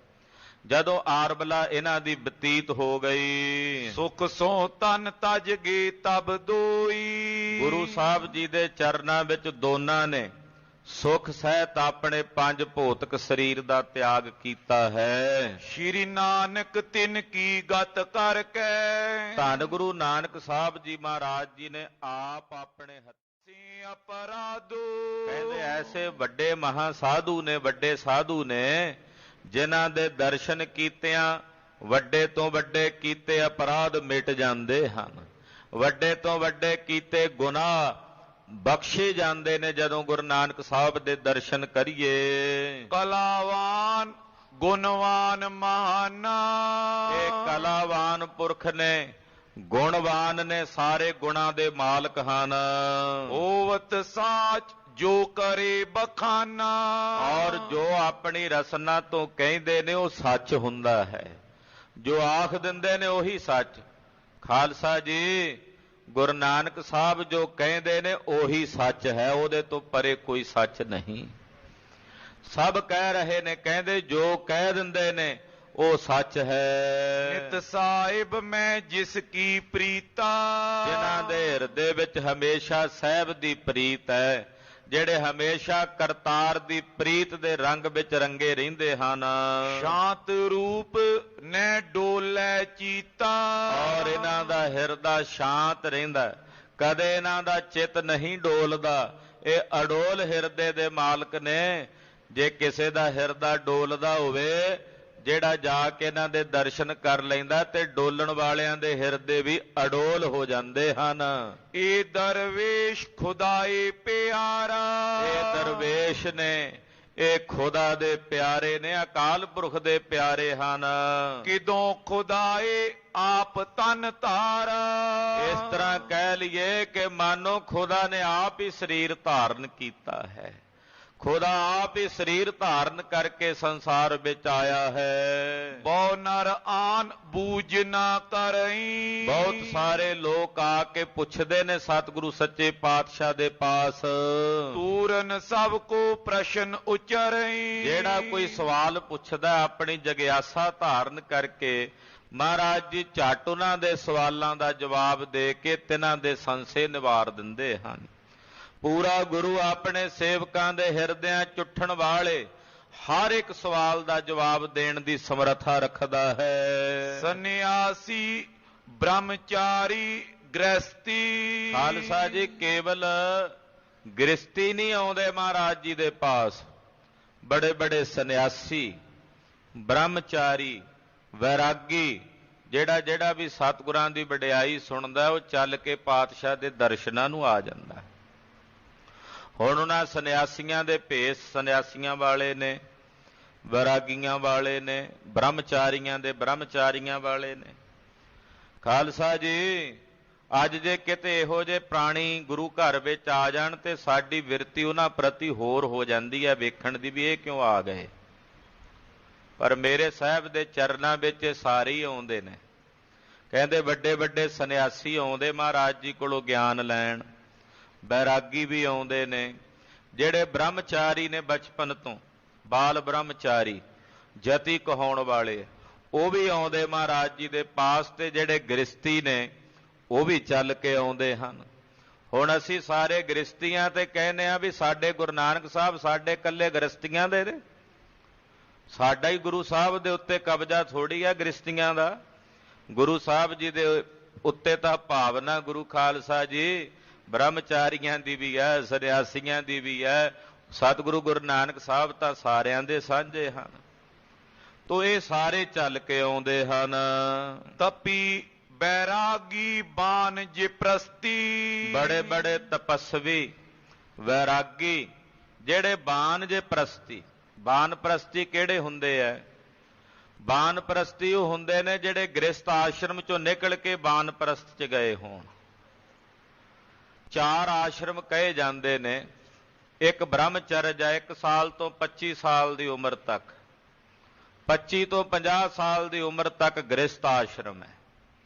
ਜਦੋਂ ਆਰਬਲਾ ਇਹਨਾਂ ਦੀ ਬਤੀਤ ਹੋ ਗਈ, ਸੁਖ ਸੋ ਤਨ ਤਜ ਗੇ ਤਬ ਦੋਈ। ਗੁਰੂ ਸਾਹਿਬ ਜੀ ਦੇ ਚਰਨਾਂ ਵਿੱਚ ਦੋਨਾਂ ਨੇ ਸੁਖ ਸਹਿਤ ਆਪਣੇ ਪੰਜ ਭੌਤਿਕ ਸਰੀਰ ਦਾ ਤਿਆਗ ਕੀਤਾ ਹੈ। ਸ਼੍ਰੀ ਨਾਨਕ ਤਿਨ ਕੀ ਗਤ ਕਰਕੇ। ਧੰਨ ਗੁਰੂ ਨਾਨਕ ਸਾਹਿਬ ਜੀ ਮਹਾਰਾਜ ਜੀ ਨੇ ਆਪ ਆਪਣੇ ਹੱਥੀਂ ਅਪਰਾਧੋ। ਕਹਿੰਦੇ ਐਸੇ ਵੱਡੇ ਮਹਾ ਸਾਧੂ ਨੇ, ਵੱਡੇ ਸਾਧੂ ਨੇ, ਜਿਨ੍ਹਾਂ ਦੇ ਦਰਸ਼ਨ ਕੀਤਿਆਂ ਵੱਡੇ ਤੋਂ ਵੱਡੇ ਕੀਤੇ ਅਪਰਾਧ ਮਿਟ ਜਾਂਦੇ ਹਨ। ਵੱਡੇ ਤੋਂ ਵੱਡੇ ਕੀਤੇ ਗੁਨਾਹ ਬਖਸ਼ੇ ਜਾਂਦੇ ਨੇ ਜਦੋਂ ਗੁਰੂ ਨਾਨਕ ਸਾਹਿਬ ਦੇ ਦਰਸ਼ਨ ਕਰੀਏ। ਕਲਾਵਾਨ ਗੁਣਵਾਨ ਮਹਾਨਾ। ਇਹ ਕਲਾਵਾਨ ਪੁਰਖ ਨੇ, ਗੁਣਵਾਨ ਨੇ, ਸਾਰੇ ਗੁਣਾਂ ਦੇ ਮਾਲਕ ਹਨ। ਹੋਵਤ ਸਾਚ ਜੋ ਕਰੇ ਬਖਾਨਾ। ਔਰ ਜੋ ਆਪਣੀ ਰਸਨਾ ਤੋਂ ਕਹਿੰਦੇ ਨੇ ਉਹ ਸੱਚ ਹੁੰਦਾ ਹੈ। ਜੋ ਆਖ ਦਿੰਦੇ ਨੇ ਉਹੀ ਸੱਚ। ਖਾਲਸਾ ਜੀ, ਗੁਰੂ ਨਾਨਕ ਸਾਹਿਬ ਜੋ ਕਹਿੰਦੇ ਨੇ ਉਹੀ ਸੱਚ ਹੈ, ਉਹਦੇ ਤੋਂ ਪਰੇ ਕੋਈ ਸੱਚ ਨਹੀਂ। ਸਭ ਕਹਿ ਰਹੇ ਨੇ, ਕਹਿੰਦੇ ਜੋ ਕਹਿ ਦਿੰਦੇ ਨੇ ਉਹ ਸੱਚ ਹੈ। ਨਿਤ ਸਾਹਿਬ ਮੈਂ ਜਿਸ ਕੀ ਪ੍ਰੀਤਾ। ਜਿਨ੍ਹਾਂ ਦੇ ਹਿਰਦੇ ਵਿੱਚ ਹਮੇਸ਼ਾ ਸਾਹਿਬ ਦੀ ਪ੍ਰੀਤ ਹੈ, ਜਿਹੜੇ ਹਮੇਸ਼ਾ ਕਰਤਾਰ ਦੀ ਪ੍ਰੀਤ ਦੇ ਰੰਗ ਵਿੱਚ ਰੰਗੇ ਰਹਿੰਦੇ ਹਨ। ਸ਼ਾਂਤ ਰੂਪ ਨੈ ਡੋਲੇ ਚੀਤਾ। ਔਰ ਇਹਨਾਂ ਦਾ ਹਿਰਦਾ ਸ਼ਾਂਤ ਰਹਿੰਦਾ, ਕਦੇ ਇਹਨਾਂ ਦਾ ਚਿੱਤ ਨਹੀਂ ਡੋਲਦਾ। ਇਹ ਅਡੋਲ ਹਿਰਦੇ ਦੇ ਮਾਲਕ ਨੇ। ਜੇ ਕਿਸੇ ਦਾ ਹਿਰਦਾ ਡੋਲਦਾ ਹੋਵੇ, ਜਿਹੜਾ ਜਾ ਕੇ ਇਹਨਾਂ ਦੇ ਦਰਸ਼ਨ ਕਰ ਲੈਂਦਾ, ਤੇ ਡੋਲਣ ਵਾਲਿਆਂ ਦੇ ਹਿਰਦੇ ਵੀ ਅਡੋਲ ਹੋ ਜਾਂਦੇ ਹਨ। ਇਹ ਦਰਵੇਸ਼ ਖੁਦਾਏ ਪਿਆਰਾ। ਇਹ ਦਰਵੇਸ਼ ਨੇ, ਇਹ ਖੁਦਾ ਦੇ ਪਿਆਰੇ ਨੇ, ਅਕਾਲ ਪੁਰਖ ਦੇ ਪਿਆਰੇ ਹਨ। ਕਿਦੋਂ ਖੁਦਾਏ ਆਪ ਤਨ ਧਾਰਾ। ਇਸ ਤਰ੍ਹਾਂ ਕਹਿ ਲਈਏ ਕਿ ਮਾਨੋ ਖੁਦਾ ਨੇ ਆਪ ਹੀ ਸਰੀਰ ਧਾਰਨ ਕੀਤਾ ਹੈ। ਖੁਦਾ ਆਪ ਹੀ ਸਰੀਰ ਧਾਰਨ ਕਰਕੇ ਸੰਸਾਰ ਵਿੱਚ ਆਇਆ ਹੈ। ਬਹੁ ਨਰ ਆਨ ਬੂਝ ਨਾ ਕਰਈ। ਬਹੁਤ ਸਾਰੇ ਲੋਕ ਆ ਕੇ ਪੁੱਛਦੇ ਨੇ ਸਤਿਗੁਰੂ ਸੱਚੇ ਪਾਤਸ਼ਾਹ ਦੇ ਪਾਸ। ਤੂਰਨ ਸਭ ਕੋ ਪ੍ਰਸ਼ਨ ਉਚਰਈ। ਜਿਹੜਾ ਕੋਈ ਸਵਾਲ ਪੁੱਛਦਾ ਆਪਣੀ ਜਗਿਆਸਾ ਧਾਰਨ ਕਰਕੇ, ਮਹਾਰਾਜ ਜੀ ਝੱਟ ਉਹਨਾਂ ਦੇ ਸਵਾਲਾਂ ਦਾ ਜਵਾਬ ਦੇ ਕੇ ਤਿਨਾਂ ਦੇ ਸੰਸ਼ੇ ਨਿਵਾਰ ਦਿੰਦੇ ਹਨ। ਪੂਰਾ ਗੁਰੂ ਆਪਣੇ ਸੇਵਕਾਂ ਦੇ ਹਿਰਦਿਆਂ ਚੁੱਠਣ ਵਾਲੇ ਹਰ ਇੱਕ ਸਵਾਲ ਦਾ ਜਵਾਬ ਦੇਣ ਦੀ ਸਮਰੱਥਾ ਰੱਖਦਾ ਹੈ। ਸੰਨਿਆਸੀ ਬ੍ਰਹਮਚਾਰੀ ਗ੍ਰਸਤੀ। ਖਾਲਸਾ ਜੀ, ਕੇਵਲ ਗ੍ਰਸਤੀ ਨਹੀਂ ਆਉਂਦੇ ਮਹਾਰਾਜ ਜੀ ਦੇ ਪਾਸ। ਬੜੇ ਬੜੇ ਸੰਨਿਆਸੀ, ਬ੍ਰਹਮਚਾਰੀ, ਵੈਰਾਗੀ, ਜਿਹੜਾ ਵੀ ਸਤਿਗੁਰਾਂ ਦੀ ਵਡਿਆਈ ਸੁਣਦਾ ਉਹ ਚੱਲ ਕੇ ਪਾਤਸ਼ਾਹ ਦੇ ਦਰਸ਼ਨਾਂ ਨੂੰ ਆ ਜਾਂਦਾ। ਹੁਣ ਉਹਨਾਂ ਸੰਨਿਆਸੀਆਂ ਦੇ ਭੇਸ ਸੰਨਿਆਸੀਆਂ ਵਾਲੇ ਨੇ, ਵੈਰਾਗੀਆਂ ਵਾਲੇ ਨੇ, ਬ੍ਰਹਮਚਾਰੀਆਂ ਦੇ ਬ੍ਰਹਮਚਾਰੀਆਂ ਵਾਲੇ ਨੇ। ਖਾਲਸਾ ਜੀ, ਅੱਜ ਜੇ ਕਿਤੇ ਇਹੋ ਜਿਹੇ ਪ੍ਰਾਣੀ ਗੁਰੂ ਘਰ ਵਿੱਚ ਆ ਜਾਣ ਤੇ ਸਾਡੀ ਬਿਰਤੀ ਉਹਨਾਂ ਪ੍ਰਤੀ ਹੋਰ ਹੋ ਜਾਂਦੀ ਹੈ, ਵੇਖਣ ਦੀ ਵੀ ਇਹ ਕਿਉਂ ਆ ਗਏ। ਪਰ ਮੇਰੇ ਸਾਹਿਬ ਦੇ ਚਰਨਾਂ ਵਿੱਚ ਇਹ ਸਾਰੇ ਹੀ ਆਉਂਦੇ ਨੇ। ਕਹਿੰਦੇ ਵੱਡੇ ਵੱਡੇ ਸੰਨਿਆਸੀ ਆਉਂਦੇ ਮਹਾਰਾਜ ਜੀ ਕੋਲੋਂ ਗਿਆਨ ਲੈਣ, ਬੈਰਾਗੀ ਵੀ ਆਉਂਦੇ ਨੇ, ਜਿਹੜੇ ਬ੍ਰਹਮਚਾਰੀ ਨੇ ਬਚਪਨ ਤੋਂ, ਬਾਲ ਬ੍ਰਹਮਚਾਰੀ, ਜਤੀ ਕਹਾਉਣ ਵਾਲੇ, ਉਹ ਵੀ ਆਉਂਦੇ ਮਹਾਰਾਜ ਜੀ ਦੇ ਪਾਸ। ਤੇ ਜਿਹੜੇ ਗ੍ਰਸਤੀ ਨੇ ਉਹ ਵੀ ਚੱਲ ਕੇ ਆਉਂਦੇ ਹਨ। ਹੁਣ ਅਸੀਂ ਸਾਰੇ ਗ੍ਰਸਤੀਆਂ ਤੇ ਕਹਿੰਦੇ ਆ ਵੀ ਸਾਡੇ ਗੁਰੂ ਨਾਨਕ ਸਾਹਿਬ ਸਾਡੇ ਇਕੱਲੇ ਗ੍ਰਸਤੀਆਂ ਦੇ ਨੇ। ਸਾਡਾ ਹੀ ਗੁਰੂ ਸਾਹਿਬ ਦੇ ਉੱਤੇ ਕਬਜ਼ਾ ਥੋੜੀ ਆ ਗ੍ਰਸਤੀਆਂ ਦਾ। ਗੁਰੂ ਸਾਹਿਬ ਜੀ ਦੇ ਉੱਤੇ ਤਾਂ ਭਾਵਨਾ ਗੁਰੂ ਖਾਲਸਾ ਜੀ ਬ੍ਰਹਮਚਾਰੀਆਂ ਦੀ ਵੀ ਹੈ, ਸੰਨਿਆਸੀਆਂ ਦੀ ਵੀ ਹੈ। ਸਤਿਗੁਰੂ ਗੁਰੂ ਨਾਨਕ ਸਾਹਿਬ ਤਾਂ ਸਾਰਿਆਂ ਦੇ ਸਾਂਝੇ ਹਨ। ਤੋ ਇਹ ਸਾਰੇ ਚੱਲ ਕੇ ਆਉਂਦੇ ਹਨ। ਤਪੀ ਬੈਰਾਗੀ ਬਾਨ ਜੇ ਪ੍ਰਸਤੀ। ਬੜੇ ਬੜੇ ਤਪਸਵੀ, ਵੈਰਾਗੀ, ਜਿਹੜੇ ਬਾਨ ਜੇ ਪ੍ਰਸਤੀ, ਬਾਨ ਪ੍ਰਸਤੀ ਕਿਹੜੇ ਹੁੰਦੇ ਐ? ਬਾਨ ਪ੍ਰਸਤੀ ਉਹ ਹੁੰਦੇ ਨੇ ਜਿਹੜੇ ਗ੍ਰਸਥ ਆਸ਼ਰਮ ਚੋਂ ਨਿਕਲ ਕੇ ਬਾਨ ਪ੍ਰਸਤ ਚ ਗਏ ਹੋਣ। 4 ਆਸ਼ਰਮ ਕਹੇ ਜਾਂਦੇ ਨੇ। ਇੱਕ ਬ੍ਰਹਮਚਰਜ ਹੈ 1 ਸਾਲ ਤੋਂ 25 ਸਾਲ ਦੀ ਉਮਰ ਤੱਕ, 25 ਤੋਂ 50 ਸਾਲ ਦੀ ਉਮਰ ਤੱਕ ਗ੍ਰਸਥ ਆਸ਼ਰਮ ਹੈ,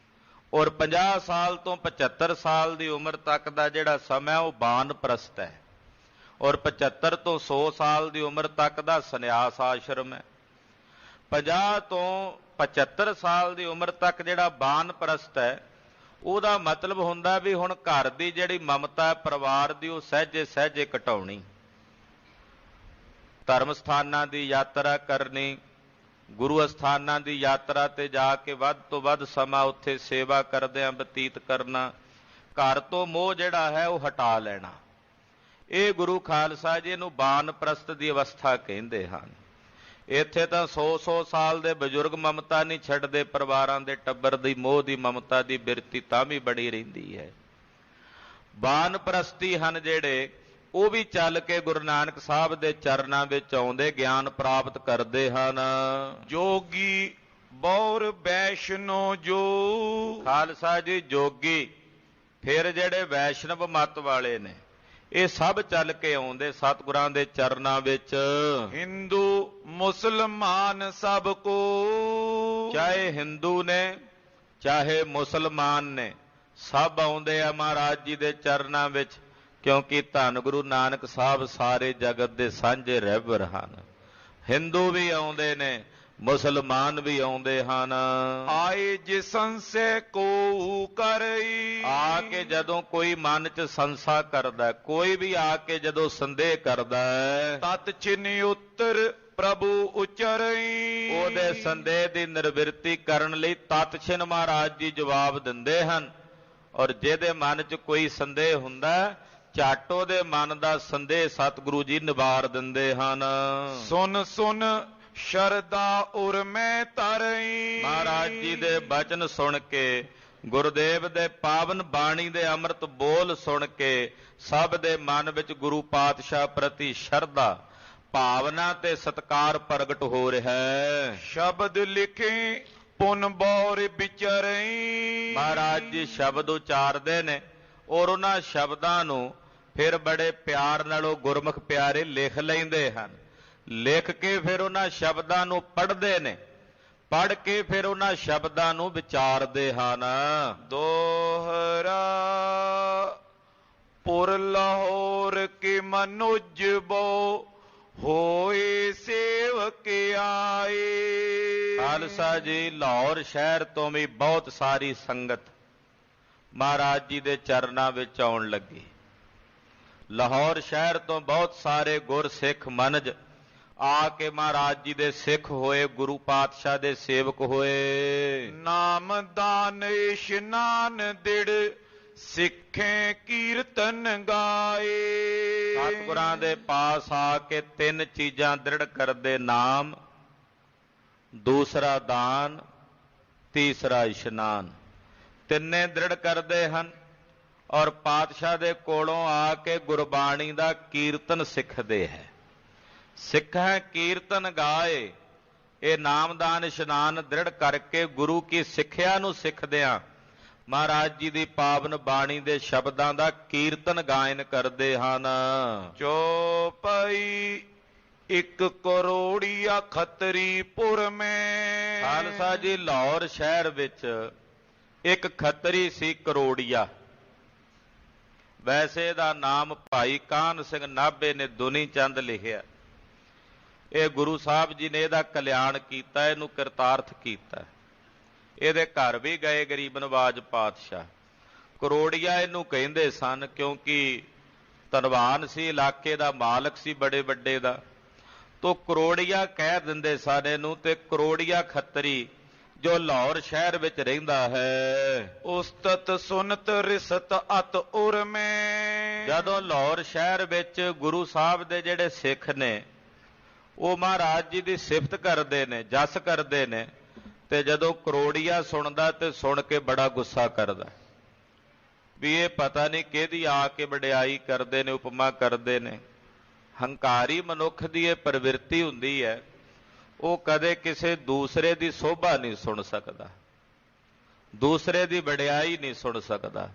ਔਰ 50 ਸਾਲ ਤੋਂ 75 ਸਾਲ ਦੀ ਉਮਰ ਤੱਕ ਦਾ ਜਿਹੜਾ ਸਮਾਂ ਉਹ ਬਾਨਪ੍ਰਸਤ ਹੈ, ਔਰ 75 ਤੋਂ 100 ਸਾਲ ਦੀ ਉਮਰ ਤੱਕ ਦਾ ਸੰਨਿਆਸ ਆਸ਼ਰਮ ਹੈ। 50 ਤੋਂ 75 ਸਾਲ ਦੀ ਉਮਰ ਤੱਕ ਜਿਹੜਾ ਬਾਨਪ੍ਰਸਤ ਹੈ ਉਹਦਾ ਮਤਲਬ ਹੁੰਦਾ ਵੀ ਹੁਣ ਘਰ ਦੀ ਜਿਹੜੀ ਮਮਤਾ ਹੈ ਪਰਿਵਾਰ ਦੀ ਉਹ ਸਹਿਜੇ ਸਹਿਜੇ ਘਟਾਉਣੀ, ਧਰਮ ਸਥਾਨਾਂ ਦੀ ਯਾਤਰਾ ਕਰਨੀ, ਗੁਰੂ ਅਸਥਾਨਾਂ ਦੀ ਯਾਤਰਾ ਤੇ ਜਾ ਕੇ ਵੱਧ ਤੋਂ ਵੱਧ ਸਮਾਂ ਉੱਥੇ ਸੇਵਾ ਕਰਦਿਆਂ ਬਤੀਤ ਕਰਨਾ, ਘਰ ਤੋਂ ਮੋਹ ਜਿਹੜਾ ਹੈ ਉਹ ਹਟਾ ਲੈਣਾ। ਇਹ ਗੁਰੂ ਖਾਲਸਾ ਜੀ ਨੂੰ ਬਾਨਪ੍ਰਸਤ ਦੀ ਅਵਸਥਾ ਕਹਿੰਦੇ ਹਨ। ਇੱਥੇ ਤਾਂ 100-100 ਸਾਲ ਦੇ ਬਜ਼ੁਰਗ ਮਮਤਾ ਨਹੀਂ ਛੱਡਦੇ, ਪਰਿਵਾਰਾਂ ਦੇ ਟੱਬਰ ਦੀ ਮੋਹ ਦੀ ਮਮਤਾ ਦੀ ਬਿਰਤੀ ਤਾਂ ਵੀ ਬਣੀ ਰਹਿੰਦੀ ਹੈ। ਬਾਨਪ੍ਰਸਤੀ ਹਨ ਜਿਹੜੇ, ਉਹ ਵੀ ਚੱਲ ਕੇ ਗੁਰੂ ਨਾਨਕ ਸਾਹਿਬ ਦੇ ਚਰਨਾਂ ਵਿੱਚ ਆਉਂਦੇ ਗਿਆਨ ਪ੍ਰਾਪਤ ਕਰਦੇ ਹਨ। ਜੋਗੀ ਬੌਰ ਵੈਸ਼ਨੋ ਜੋ, ਖਾਲਸਾ ਜੀ ਜੋਗੀ, ਫਿਰ ਜਿਹੜੇ ਵੈਸ਼ਨਵ ਮਤ ਵਾਲੇ ਨੇ ਇਹ ਸਭ ਚੱਲ ਕੇ ਆਉਂਦੇ ਸਤਿਗੁਰਾਂ ਦੇ ਚਰਨਾਂ ਵਿੱਚ। ਹਿੰਦੂ ਮੁਸਲਮਾਨ ਸਭ ਕੋ, ਚਾਹੇ ਹਿੰਦੂ ਨੇ ਚਾਹੇ ਮੁਸਲਮਾਨ ਨੇ, ਸਭ ਆਉਂਦੇ ਆ ਮਹਾਰਾਜ ਜੀ ਦੇ ਚਰਨਾਂ ਵਿੱਚ, ਕਿਉਂਕਿ ਧੰਨ ਗੁਰੂ ਨਾਨਕ ਸਾਹਿਬ ਸਾਰੇ ਜਗਤ ਦੇ ਸਾਂਝੇ ਰਹਿਬਰ ਹਨ। ਹਿੰਦੂ ਵੀ ਆਉਂਦੇ ਨੇ, ਮੁਸਲਮਾਨ ਵੀ ਆਉਂਦੇ ਹਨ। ਆਏ ਜੇ ਸੰਸੈ ਕੋ ਕਰਈ, ਆ ਕੇ ਜਦੋਂ ਕੋਈ ਮਨ ਚ ਸੰਸਾ ਕਰਦਾ, ਕੋਈ ਵੀ ਆ ਕੇ ਜਦੋਂ ਸੰਦੇਹ ਕਰਦਾ, ਤਤ ਚਿਨ ਉੱਤਰ ਪ੍ਰਭੂ ਉਚਰਈ, ਉਹਦੇ ਸੰਦੇਹ ਦੀ ਨਿਰਵਿਰਤੀ ਕਰਨ ਲਈ ਤਤ ਛਿਨ ਮਹਾਰਾਜ ਜੀ ਜਵਾਬ ਦਿੰਦੇ ਹਨ। ਔਰ ਜਿਹਦੇ ਮਨ ਚ ਕੋਈ ਸੰਦੇਹ ਹੁੰਦਾ, ਝੱਟ ਉਹਦੇ ਮਨ ਦਾ ਸੰਦੇਹ ਸਤਿਗੁਰੂ ਜੀ ਨਿਵਾਰ ਦਿੰਦੇ ਹਨ। ਸੁਨ ਸੁਨ ਸ਼ਰਦਾ ਉਰ ਮੈਂ ਤਰਈ, ਮਹਾਰਾਜ ਜੀ ਦੇ ਬਚਨ ਸੁਣ ਕੇ, ਗੁਰਦੇਵ ਦੇ ਪਾਵਨ ਬਾਣੀ ਦੇ ਅੰਮ੍ਰਿਤ ਬੋਲ ਸੁਣ ਕੇ ਸਭ ਦੇ ਮਨ ਵਿੱਚ ਗੁਰੂ ਪਾਤਸ਼ਾਹ ਪ੍ਰਤੀ ਸ਼ਰਧਾ, ਭਾਵਨਾ ਤੇ ਸਤਿਕਾਰ ਪ੍ਰਗਟ ਹੋ ਰਿਹਾ ਹੈ। ਸ਼ਬਦ ਲਿਖੇ ਪੁਨ ਬੌਰ ਵਿਚਰਈ, ਮਹਾਰਾਜ ਜੀ ਸ਼ਬਦ ਉਚਾਰਦੇ ਨੇ ਔਰ ਉਹਨਾਂ ਸ਼ਬਦਾਂ ਨੂੰ ਫਿਰ ਬੜੇ ਪਿਆਰ ਨਾਲ ਉਹ ਗੁਰਮੁਖ ਪਿਆਰੇ ਲਿਖ ਲੈਂਦੇ ਹਨ। ਲਿਖ ਕੇ ਫਿਰ ਉਹਨਾਂ ਸ਼ਬਦਾਂ ਨੂੰ ਪੜ੍ਹਦੇ ਨੇ, ਪੜ੍ਹ ਕੇ ਫਿਰ ਉਹਨਾਂ ਸ਼ਬਦਾਂ ਨੂੰ ਵਿਚਾਰਦੇ ਹਨ। ਦੋਹਰਾ ਪੁਰ ਲਾਹੌਰ ਕੇ ਮਨੁਜ ਬੋ, ਹੋਏ ਸੇਵਕ ਆਏ। ਖਾਲਸਾ ਜੀ ਲਾਹੌਰ ਸ਼ਹਿਰ ਤੋਂ ਵੀ ਬਹੁਤ ਸਾਰੀ ਸੰਗਤ ਮਹਾਰਾਜ ਜੀ ਦੇ ਚਰਨਾਂ ਵਿੱਚ ਆਉਣ ਲੱਗੀ। ਲਾਹੌਰ ਸ਼ਹਿਰ ਤੋਂ ਬਹੁਤ ਸਾਰੇ ਗੁਰਸਿੱਖ ਮਨਜ ਆ ਕੇ ਮਹਾਰਾਜ ਜੀ ਦੇ ਸਿੱਖ ਹੋਏ, ਗੁਰੂ ਪਾਤਸ਼ਾਹ ਦੇ ਸੇਵਕ ਹੋਏ। ਨਾਮ ਦਾਨ ਇਸ਼ਨਾਨ ਦਿੜ, ਸਿੱਖੇ ਕੀਰਤਨ ਗਾਏ। ਸਤਿਗੁਰਾਂ ਦੇ ਪਾਸ ਆ ਕੇ 3 ਚੀਜ਼ਾਂ ਦ੍ਰਿੜ ਕਰਦੇ, ਨਾਮ, ਦੂਸਰਾ ਦਾਨ, ਤੀਸਰਾ ਇਸ਼ਨਾਨ। ਤਿੰਨੇ ਦ੍ਰਿੜ ਕਰਦੇ ਹਨ ਔਰ ਪਾਤਸ਼ਾਹ ਦੇ ਕੋਲੋਂ ਆ ਕੇ ਗੁਰਬਾਣੀ ਦਾ ਕੀਰਤਨ ਸਿੱਖਦੇ ਹੈ। ਸਿੱਖੈ ਕੀਰਤਨ ਗਾਏ, ਇਹ ਨਾਮਦਾਨ ਇਸ਼ਨਾਨ ਦ੍ਰਿੜ ਕਰਕੇ ਗੁਰੂ ਕੀ ਸਿੱਖਿਆ ਨੂੰ ਸਿੱਖਦਿਆਂ ਮਹਾਰਾਜ ਜੀ ਦੀ ਪਾਵਨ ਬਾਣੀ ਦੇ ਸ਼ਬਦਾਂ ਦਾ ਕੀਰਤਨ ਗਾਇਨ ਕਰਦੇ ਹਨ। ਚੌਪਈ 1 ਕਰੋੜੀਆ ਖੱਤਰੀ ਪੁਰ ਮੈਂ, ਖਾਲਸਾ ਜੀ ਲਾਹੌਰ ਸ਼ਹਿਰ ਵਿੱਚ ਇੱਕ ਖੱਤਰੀ ਸੀ ਕਰੋੜੀਆ। ਵੈਸੇ ਇਹਦਾ ਨਾਮ ਭਾਈ ਕਾਹਨ ਸਿੰਘ ਨਾਭੇ ਨੇ ਦੁਨੀ ਚੰਦ ਲਿਖਿਆ। ਇਹ ਗੁਰੂ ਸਾਹਿਬ ਜੀ ਨੇ ਇਹਦਾ ਕਲਿਆਣ ਕੀਤਾ, ਇਹਨੂੰ ਕਿਰਤਾਰਥ ਕੀਤਾ। ਇਹਦੇ ਘਰ ਵੀ ਗਏ ਗਰੀਬ ਨਵਾਜ ਪਾਤਸ਼ਾਹ। ਕਰੋੜੀਆ ਇਹਨੂੰ ਕਹਿੰਦੇ ਸਨ ਕਿਉਂਕਿ ਧਨਵਾਨ ਸੀ, ਇਲਾਕੇ ਦਾ ਮਾਲਕ ਸੀ ਬੜੇ ਵੱਡੇ ਦਾ, ਤੋ ਕਰੋੜੀਆ ਕਹਿ ਦਿੰਦੇ ਸਨ ਇਹਨੂੰ। ਤੇ ਕਰੋੜੀਆ ਖੱਤਰੀ ਜੋ ਲਾਹੌਰ ਸ਼ਹਿਰ ਵਿੱਚ ਰਹਿੰਦਾ ਹੈ। ਉਸਤਤ ਸੁਨਤ ਰਿਸਤ ਅਤ ਉਰ ਮੈਂ, ਜਦੋਂ ਲਾਹੌਰ ਸ਼ਹਿਰ ਵਿੱਚ ਗੁਰੂ ਸਾਹਿਬ ਦੇ ਜਿਹੜੇ ਸਿੱਖ ਨੇ ਉਹ ਮਹਾਰਾਜ ਜੀ ਦੀ ਸਿਫਤ ਕਰਦੇ ਨੇ, ਜਸ ਕਰਦੇ ਨੇ, ਤੇ ਜਦੋਂ ਕਰੋੜੀਆ ਸੁਣਦਾ ਤੇ ਸੁਣ ਕੇ ਬੜਾ ਗੁੱਸਾ ਕਰਦਾ ਵੀ ਇਹ ਪਤਾ ਨਹੀਂ ਕਿਹਦੀ ਆ ਕੇ ਵਡਿਆਈ ਕਰਦੇ ਨੇ, ਉਪਮਾ ਕਰਦੇ ਨੇ। ਹੰਕਾਰੀ ਮਨੁੱਖ ਦੀ ਇਹ ਪ੍ਰਵਿਰਤੀ ਹੁੰਦੀ ਹੈ, ਉਹ ਕਦੇ ਕਿਸੇ ਦੂਸਰੇ ਦੀ ਸੋਭਾ ਨਹੀਂ ਸੁਣ ਸਕਦਾ, ਦੂਸਰੇ ਦੀ ਵਡਿਆਈ ਨਹੀਂ ਸੁਣ ਸਕਦਾ।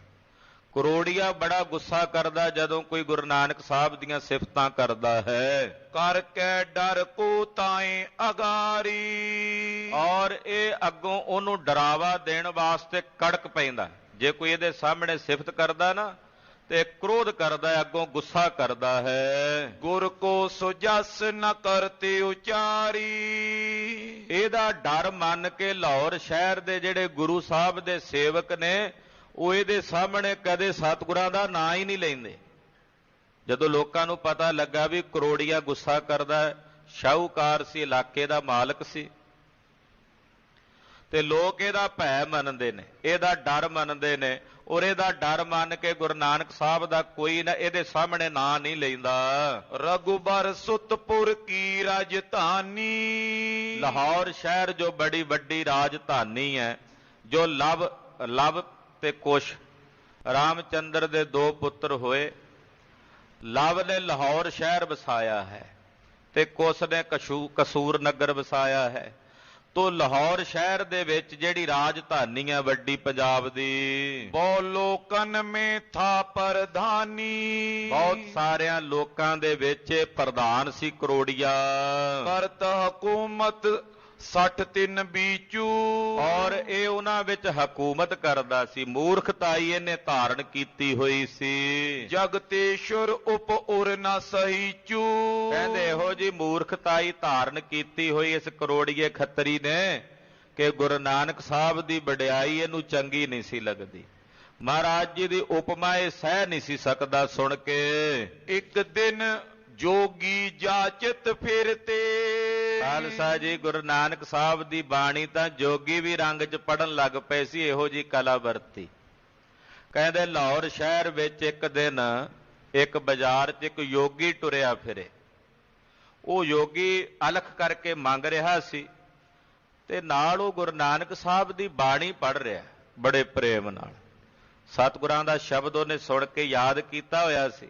ਕਰੋੜੀਆ ਬੜਾ ਗੁੱਸਾ ਕਰਦਾ ਜਦੋਂ ਕੋਈ ਗੁਰੂ ਨਾਨਕ ਸਾਹਿਬ ਦੀਆਂ ਸਿਫਤਾਂ ਕਰਦਾ ਹੈ। ਕਰਕੇ ਡਰ ਕੋ ਤਾਏ ਅਗਾਰੀ, ਔਰ ਇਹ ਅੱਗੋਂ ਉਹਨੂੰ ਡਰਾਵਾ ਦੇਣ ਵਾਸਤੇ ਕੜਕ ਪੈਂਦਾ। ਜੇ ਕੋਈ ਇਹਦੇ ਸਾਹਮਣੇ ਸਿਫਤ ਕਰਦਾ ਨਾ ਤੇ ਕ੍ਰੋਧ ਕਰਦਾ ਹੈ, ਅੱਗੋਂ ਗੁੱਸਾ ਕਰਦਾ ਹੈ। ਗੁਰ ਕੋ ਸੁਜਸ ਨ ਕਰਤੇ ਉਚਾਰੀ, ਇਹਦਾ ਡਰ ਮੰਨ ਕੇ ਲਾਹੌਰ ਸ਼ਹਿਰ ਦੇ ਜਿਹੜੇ ਗੁਰੂ ਸਾਹਿਬ ਦੇ ਸੇਵਕ ਨੇ ਉਹ ਇਹਦੇ ਸਾਹਮਣੇ ਕਦੇ ਸਤਿਗੁਰਾਂ ਦਾ ਨਾਂ ਹੀ ਨਹੀਂ ਲੈਂਦੇ। ਜਦੋਂ ਲੋਕਾਂ ਨੂੰ ਪਤਾ ਲੱਗਾ ਵੀ ਕਰੋੜੀਆ ਗੁੱਸਾ ਕਰਦਾ, ਸ਼ਾਹੂਕਾਰ ਸੀ, ਇਲਾਕੇ ਦਾ ਮਾਲਕ ਸੀ, ਤੇ ਲੋਕ ਇਹਦਾ ਭੈ ਮੰਨਦੇ ਨੇ, ਇਹਦਾ ਡਰ ਮੰਨਦੇ ਨੇ, ਔਰ ਇਹਦਾ ਡਰ ਮੰਨ ਕੇ ਗੁਰੂ ਨਾਨਕ ਸਾਹਿਬ ਦਾ ਕੋਈ ਨਾ ਇਹਦੇ ਸਾਹਮਣੇ ਨਾਂ ਨਹੀਂ ਲੈਂਦਾ। ਰਘੁਬਰ ਸੁਤਪੁਰ ਕੀ ਰਾਜਧਾਨੀ, ਲਾਹੌਰ ਸ਼ਹਿਰ ਜੋ ਬੜੀ ਵੱਡੀ ਰਾਜਧਾਨੀ ਹੈ, ਜੋ ਲਵ ਤੇ ਕੁਸ਼ ਰਾਮਚੰਦਰ ਦੇ ਦੋ ਪੁੱਤਰ ਹੋਏ। ਲਵ ਨੇ ਲਾਹੌਰ ਸ਼ਹਿਰ ਵਸਾਇਆ ਹੈ ਤੇ ਕੁਸ਼ ਨੇ ਕਸੂਰ ਨਗਰ ਵਸਾਇਆ ਹੈ। ਤੋ ਲਾਹੌਰ ਸ਼ਹਿਰ ਦੇ ਵਿੱਚ ਜਿਹੜੀ ਰਾਜਧਾਨੀ ਹੈ ਵੱਡੀ ਪੰਜਾਬ ਦੀ, ਬਹੁ ਲੋਕਨ ਮੇ ਥਾ ਪ੍ਰਧਾਨੀ, ਬਹੁਤ ਸਾਰਿਆਂ ਲੋਕਾਂ ਦੇ ਵਿੱਚ ਪ੍ਰਧਾਨ ਸੀ ਕਰੋੜੀਆ। ਕਰਤ ਹਕੂਮਤ 63 ਬੀਚੂ, ਔਰ ਇਹ ਉਹਨਾਂ ਵਿੱਚ ਹਕੂਮਤ ਕਰਦਾ ਸੀ। ਮੂਰਖਤਾਈ ਇਹਨੇ ਧਾਰਨ ਕੀਤੀ ਹੋਈ ਸੀ। ਜਗਤੇਸ਼ਵਰ ਉਪ ਉਰ ਨ ਸਹੀਚੂ, ਕਹਿੰਦੇ ਇਹੋ ਜੀ ਮੂਰਖਤਾਈ ਧਾਰਨ ਕੀਤੀ ਹੋਈ ਇਸ ਕਰੋੜੀਏ ਖੱਤਰੀ ਨੇ ਕਿ ਗੁਰੂ ਨਾਨਕ ਸਾਹਿਬ ਦੀ ਵਡਿਆਈ ਇਹਨੂੰ ਚੰਗੀ ਨਹੀਂ ਸੀ ਲੱਗਦੀ। ਮਹਾਰਾਜ ਜੀ ਦੀ ਉਪਮਾ ਇਹ ਸਹਿ ਨਹੀਂ ਸੀ ਸਕਦਾ ਸੁਣ ਕੇ। ਇੱਕ ਦਿਨ ਜੋਗੀ ਜਾਚਤ ਫਿਰਤੇ, ਖਾਲਸਾ ਜੀ ਗੁਰੂ ਨਾਨਕ ਸਾਹਿਬ ਦੀ ਬਾਣੀ ਤਾਂ ਜੋਗੀ ਵੀ ਰੰਗ 'ਚ ਪੜਨ ਲੱਗ ਪਏ ਸੀ, ਇਹੋ ਜੀ ਕਲਾ ਵਰਤੀ। ਕਹਿੰਦੇ ਲਾਹੌਰ ਸ਼ਹਿਰ ਵਿੱਚ ਇੱਕ ਦਿਨ ਇੱਕ ਬਾਜ਼ਾਰ 'ਚ ਇੱਕ ਯੋਗੀ ਟੁਰਿਆ ਫਿਰੇ। ਉਹ ਯੋਗੀ ਅਲਖ ਕਰਕੇ ਮੰਗ ਰਿਹਾ ਸੀ ਤੇ ਨਾਲ ਉਹ ਗੁਰੂ ਨਾਨਕ ਸਾਹਿਬ ਦੀ ਬਾਣੀ ਪੜ ਰਿਹਾ ਬੜੇ ਪ੍ਰੇਮ ਨਾਲ। ਸਤਿਗੁਰਾਂ ਦਾ ਸ਼ਬਦ ਉਹਨੇ ਸੁਣ ਕੇ ਯਾਦ ਕੀਤਾ ਹੋਇਆ ਸੀ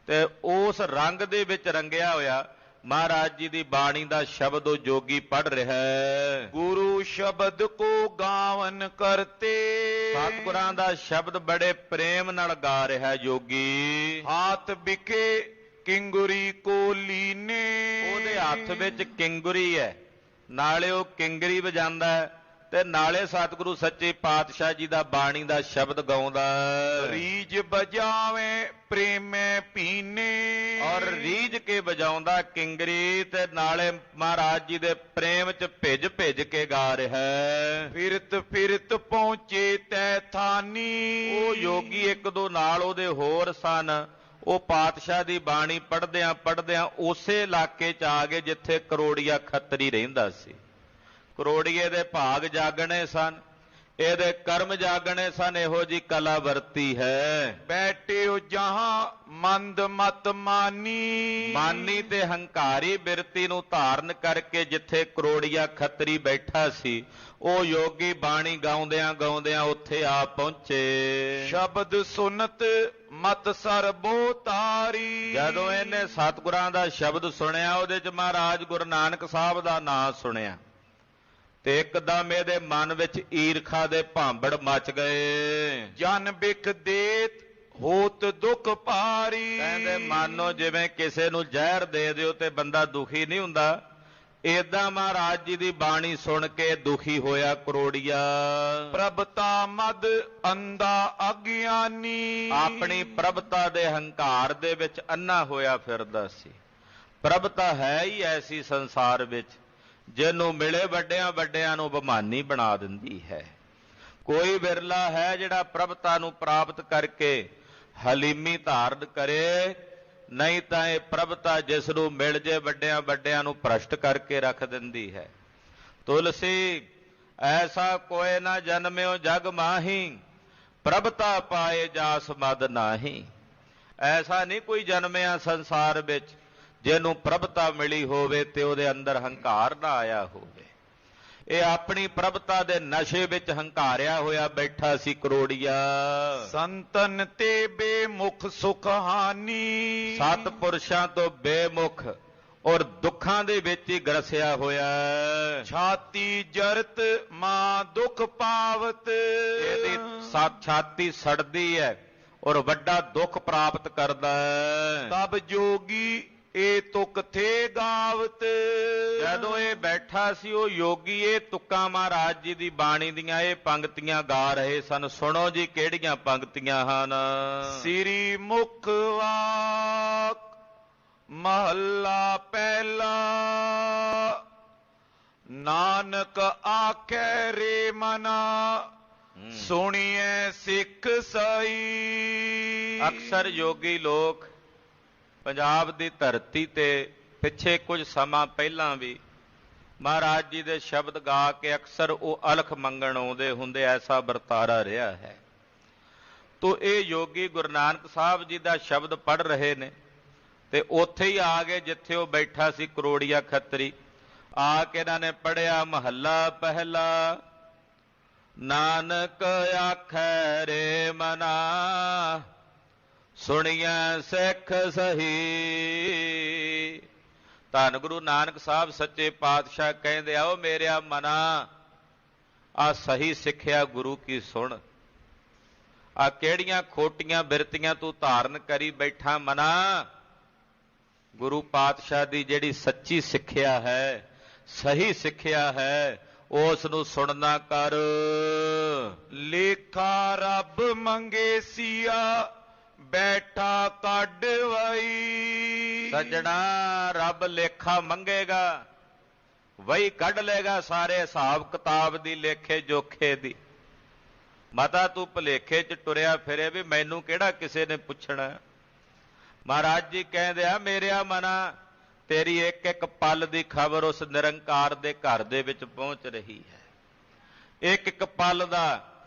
ਤੇ ਉਸ ਰੰਗ ਦੇ ਵਿੱਚ ਰੰਗਿਆ ਹੋਇਆ ਮਹਾਰਾਜ ਜੀ ਦੀ ਬਾਣੀ ਦਾ ਸ਼ਬਦ ਉਹ ਜੋਗੀ ਪੜ ਰਿਹਾ ਹੈ। ਗੁਰੂ ਸ਼ਬਦ ਕੋ ਗਾਵਨ ਕਰਤੇ, ਸਤਿਗੁਰਾਂ ਦਾ ਸ਼ਬਦ ਬੜੇ ਪ੍ਰੇਮ ਨਾਲ ਗਾ ਰਿਹਾ ਜੋਗੀ। ਹਾਥ ਵਿਖੇ ਕਿੰਗੁਰੀ ਕੋ ਲੀਨੇ, ਉਹਦੇ ਹੱਥ ਵਿੱਚ ਕਿੰਗੁਰੀ ਹੈ, ਨਾਲੇ ਉਹ ਕਿੰਗਰੀ ਵਜਾਉਂਦਾ ਹੈ ਤੇ ਨਾਲੇ ਸਤਿਗੁਰੂ ਸੱਚੇ ਪਾਤਸ਼ਾਹ ਜੀ ਦਾ ਬਾਣੀ ਦਾ ਸ਼ਬਦ ਗਾਉਂਦਾ। ਰੀਜ ਬਜਾਵੇ ਪ੍ਰੇਮੇ ਪੀਨੇ, ਔਰ ਰੀਝ ਕੇ ਵਜਾਉਂਦਾ ਕਿੰਗਰੀ ਤੇ ਨਾਲੇ ਮਹਾਰਾਜ ਜੀ ਦੇ ਪ੍ਰੇਮ 'ਚ ਭਿੱਜ ਭਿੱਜ ਕੇ ਗਾ ਰਿਹਾ। ਫਿਰਤ ਫਿਰਤ ਪਹੁੰਚੇ ਤੈ ਥਾਨੀ, ਉਹ ਯੋਗੀ ਇੱਕ ਦੋ ਨਾਲ ਉਹਦੇ ਹੋਰ ਸਨ। ਉਹ ਪਾਤਸ਼ਾਹ ਦੀ ਬਾਣੀ ਪੜ੍ਹਦਿਆਂ ਪੜ੍ਹਦਿਆਂ ਉਸੇ ਇਲਾਕੇ 'ਚ ਆ ਗਏ ਜਿੱਥੇ ਕਰੋੜੀਆ ਖੱਤਰੀ ਰਹਿੰਦਾ ਸੀ। ਕਰੋੜੀਏ ਦੇ ਭਾਗ ਜਾਗਣੇ ਸਨ, ਇਹਦੇ ਕਰਮ ਜਾਗਣੇ ਸਨ, ਇਹੋ ਜੀ ਕਲਾ ਵਰਤੀ ਹੈ। ਬੈਠਿਓ ਜਹਾਂ ਮੰਦ ਮਤ ਮਾਨੀ, ਮਾਨੀ ਤੇ ਹੰਕਾਰੀ ਬਿਰਤੀ ਨੂੰ ਧਾਰਨ ਕਰਕੇ ਜਿੱਥੇ ਕਰੋੜੀਆ ਖੱਤਰੀ ਬੈਠਾ ਸੀ, ਉਹ ਯੋਗੀ ਬਾਣੀ ਗਾਉਂਦਿਆਂ ਗਾਉਂਦਿਆਂ ਉੱਥੇ ਆ ਪਹੁੰਚੇ। ਸ਼ਬਦ ਸੁਨਤ ਮਤ ਸਰਬੋ ਤਾਰੀ, ਜਦੋਂ ਇਹਨੇ ਸਤਿਗੁਰਾਂ ਦਾ ਸ਼ਬਦ ਸੁਣਿਆ, ਉਹਦੇ 'ਚ ਮਹਾਰਾਜ ਗੁਰੂ ਨਾਨਕ ਸਾਹਿਬ ਦਾ ਨਾਂ ਸੁਣਿਆ ਤੇ ਇੱਕਦਮ ਇਹਦੇ ਮਨ ਵਿੱਚ ਈਰਖਾ ਦੇ ਭਾਂਬੜ ਮਚ ਗਏ। ਜਨ ਬਿਖ ਦੇਤ ਹੋਤ ਦੁਖ ਭਾਰੀ, ਕਹਿੰਦੇ ਮਾਨੋ ਜਿਵੇਂ ਕਿਸੇ ਨੂੰ ਜ਼ਹਿਰ ਦੇ ਦਿਓ ਤੇ ਬੰਦਾ ਦੁਖੀ ਨਹੀਂ ਹੁੰਦਾ, ਏਦਾਂ ਮਹਾਰਾਜ ਜੀ ਦੀ ਬਾਣੀ ਸੁਣ ਕੇ ਦੁਖੀ ਹੋਇਆ ਕਰੋੜੀਆ। ਪ੍ਰਭਤਾ ਮਦ ਅੰਧਾ ਅਗਿਆਨੀ, ਆਪਣੀ ਪ੍ਰਭਤਾ ਦੇ ਹੰਕਾਰ ਦੇ ਵਿੱਚ ਅੰਨਾ ਹੋਇਆ ਫਿਰਦਾ ਸੀ। ਪ੍ਰਭਤਾ ਹੈ ਹੀ ਐਸੀ ਸੰਸਾਰ ਵਿੱਚ ਜਿਹਨੂੰ ਮਿਲੇ ਵੱਡਿਆਂ ਵੱਡਿਆਂ ਨੂੰ ਬੇਮਾਨੀ ਬਣਾ ਦਿੰਦੀ ਹੈ। ਕੋਈ ਵਿਰਲਾ ਹੈ ਜਿਹੜਾ ਪ੍ਰਭਤਾ ਨੂੰ ਪ੍ਰਾਪਤ ਕਰਕੇ ਹਲੀਮੀ ਧਾਰਨ ਕਰੇ, ਨਹੀਂ ਤਾਂ ਇਹ ਪ੍ਰਭਤਾ ਜਿਸ ਨੂੰ ਮਿਲ ਜੇ ਵੱਡਿਆਂ ਵੱਡਿਆਂ ਨੂੰ ਭ੍ਰਸ਼ਟ ਕਰਕੇ ਰੱਖ ਦਿੰਦੀ ਹੈ। ਤੁਲਸੀ ਐਸਾ ਕੋਇ ਨਾ ਜਨਮਿਓ ਜਗ ਮਾਹੀ, ਪ੍ਰਭਤਾ ਪਾਏ ਜਾਸ ਮਦ ਨਾਹੀ। ਐਸਾ ਨਹੀਂ ਕੋਈ ਜਨਮਿਆ ਸੰਸਾਰ ਵਿੱਚ ਜਿਹਨੂੰ ਪ੍ਰਭਤਾ ਮਿਲੀ ਹੋਵੇ ਤੇ ਉਹਦੇ ਅੰਦਰ ਹੰਕਾਰ ਨਾ ਆਇਆ ਹੋਵੇ। ਇਹ ਆਪਣੀ ਪ੍ਰਭਤਾ ਦੇ ਨਸ਼ੇ ਵਿੱਚ ਹੰਕਾਰਿਆ ਹੋਇਆ ਬੈਠਾ ਸੀ ਕਰੋੜੀਆ। ਸੰਤਨ ਤੇ ਬੇਮੁਖ ਸੁਖ ਹਾਨੀ, ਸਤ ਪੁਰਸ਼ਾਂ ਤੋਂ ਬੇਮੁਖ ਔਰ ਦੁੱਖਾਂ ਦੇ ਵਿੱਚ ਹੀ ਗਰਸਿਆ ਹੋਇਆ। ਛਾਤੀ ਜਰਤ ਮਾਂ ਦੁਖ ਪਾਵਤ, ਇਹਦੀ ਛਾਤੀ ਸੜਦੀ ਹੈ ਔਰ ਵੱਡਾ ਦੁੱਖ ਪ੍ਰਾਪਤ ਕਰਦਾ ਹੈ। ਤਬ ਜੋਗੀ ਇਹ ਤੁਕ ਥੇ ਗਾਵਤ, ਜਦੋਂ ਇਹ ਬੈਠਾ ਸੀ ਉਹ ਯੋਗੀ ਇਹ ਤੁਕਾਂ ਮਹਾਰਾਜ ਜੀ ਦੀ ਬਾਣੀ ਦੀਆਂ ਇਹ ਪੰਕਤੀਆਂ ਗਾ ਰਹੇ ਸਨ। ਸੁਣੋ ਜੀ ਕਿਹੜੀਆਂ ਪੰਕਤੀਆਂ ਹਨ। ਸ੍ਰੀ ਮੁਖ ਵਾਕ ਮਹੱਲਾ ਪਹਿਲਾ, ਨਾਨਕ ਆਖੈ ਰੇ ਮਨਾ, ਸੁਣੀਐ ਸਿੱਖ ਸਈ। ਅਕਸਰ ਯੋਗੀ ਲੋਕ ਪੰਜਾਬ ਦੀ ਧਰਤੀ ਤੇ ਪਿੱਛੇ ਕੁਝ ਸਮਾਂ ਪਹਿਲਾਂ ਵੀ ਮਹਾਰਾਜ ਜੀ ਦੇ ਸ਼ਬਦ ਗਾ ਕੇ ਅਕਸਰ ਉਹ ਅਲਖ ਮੰਗਣ ਆਉਂਦੇ ਹੁੰਦੇ, ਐਸਾ ਵਰਤਾਰਾ ਰਿਹਾ ਹੈ। ਤੋ ਇਹ ਯੋਗੀ ਗੁਰੂ ਨਾਨਕ ਸਾਹਿਬ ਜੀ ਦਾ ਸ਼ਬਦ ਪੜ੍ਹ ਰਹੇ ਨੇ ਤੇ ਉੱਥੇ ਹੀ ਆ ਗਏ ਜਿੱਥੇ ਉਹ ਬੈਠਾ ਸੀ ਕਰੋੜੀਆ ਖੱਤਰੀ। ਆ ਕੇ ਇਹਨਾਂ ਨੇ ਪੜ੍ਹਿਆ ਮਹੱਲਾ ਪਹਿਲਾ, ਨਾਨਕ ਆਖੈ ਰੇ ਮਨਾ, ਸੁਣੀਐ ਸਿੱਖ ਸਹੀ। ਧੰਨ ਗੁਰੂ ਨਾਨਕ ਸਾਹਿਬ ਸੱਚੇ ਪਾਤਸ਼ਾਹ ਕਹਿੰਦੇ ਆ, ਉਹ ਮੇਰਿਆ ਮਨਾ, ਆ ਸਹੀ ਸਿੱਖਿਆ ਗੁਰੂ ਕੀ ਸੁਣ। ਆ ਕਿਹੜੀਆਂ ਖੋਟੀਆਂ ਬਿਰਤੀਆਂ ਤੂੰ ਧਾਰਨ ਕਰੀ ਬੈਠਾ ਮਨਾ। ਗੁਰੂ ਪਾਤਸ਼ਾਹ ਦੀ ਜਿਹੜੀ ਸੱਚੀ ਸਿੱਖਿਆ ਹੈ, ਸਹੀ ਸਿੱਖਿਆ ਹੈ, ਉਸ ਨੂੰ ਸੁਣਨਾ ਕਰ। ਲੇਖਾ ਰੱਬ ਮੰਗੇ ਸੀਆ, ਬੈਠਾ ਕੱਢ ਵਈ। ਸੱਜਣਾ ਰੱਬ ਲੇਖਾ ਮੰਗੇਗਾ, ਵਈ ਕੱਢ ਲੇਗਾ ਸਾਰੇ ਹਿਸਾਬ ਕਿਤਾਬ ਦੀ, ਲੇਖੇ ਜੋਖੇ ਦੀ। ਮਾਤਾ ਤੂੰ ਭੁਲੇਖੇ 'ਚ ਟੁਰਿਆ ਫਿਰੇ ਵੀ ਮੈਨੂੰ ਕਿਹੜਾ ਕਿਸੇ ਨੇ ਪੁੱਛਣਾ। ਮਹਾਰਾਜ ਜੀ ਕਹਿੰਦੇ ਆ, ਮੇਰਿਆ ਮਨਾ, ਤੇਰੀ ਇੱਕ ਇੱਕ ਪਲ ਦੀ ਖਬਰ ਉਸ ਨਿਰੰਕਾਰ ਦੇ ਘਰ ਦੇ ਵਿੱਚ ਪਹੁੰਚ ਰਹੀ ਹੈ। ਇੱਕ ਇੱਕ ਪਲ ਦਾ,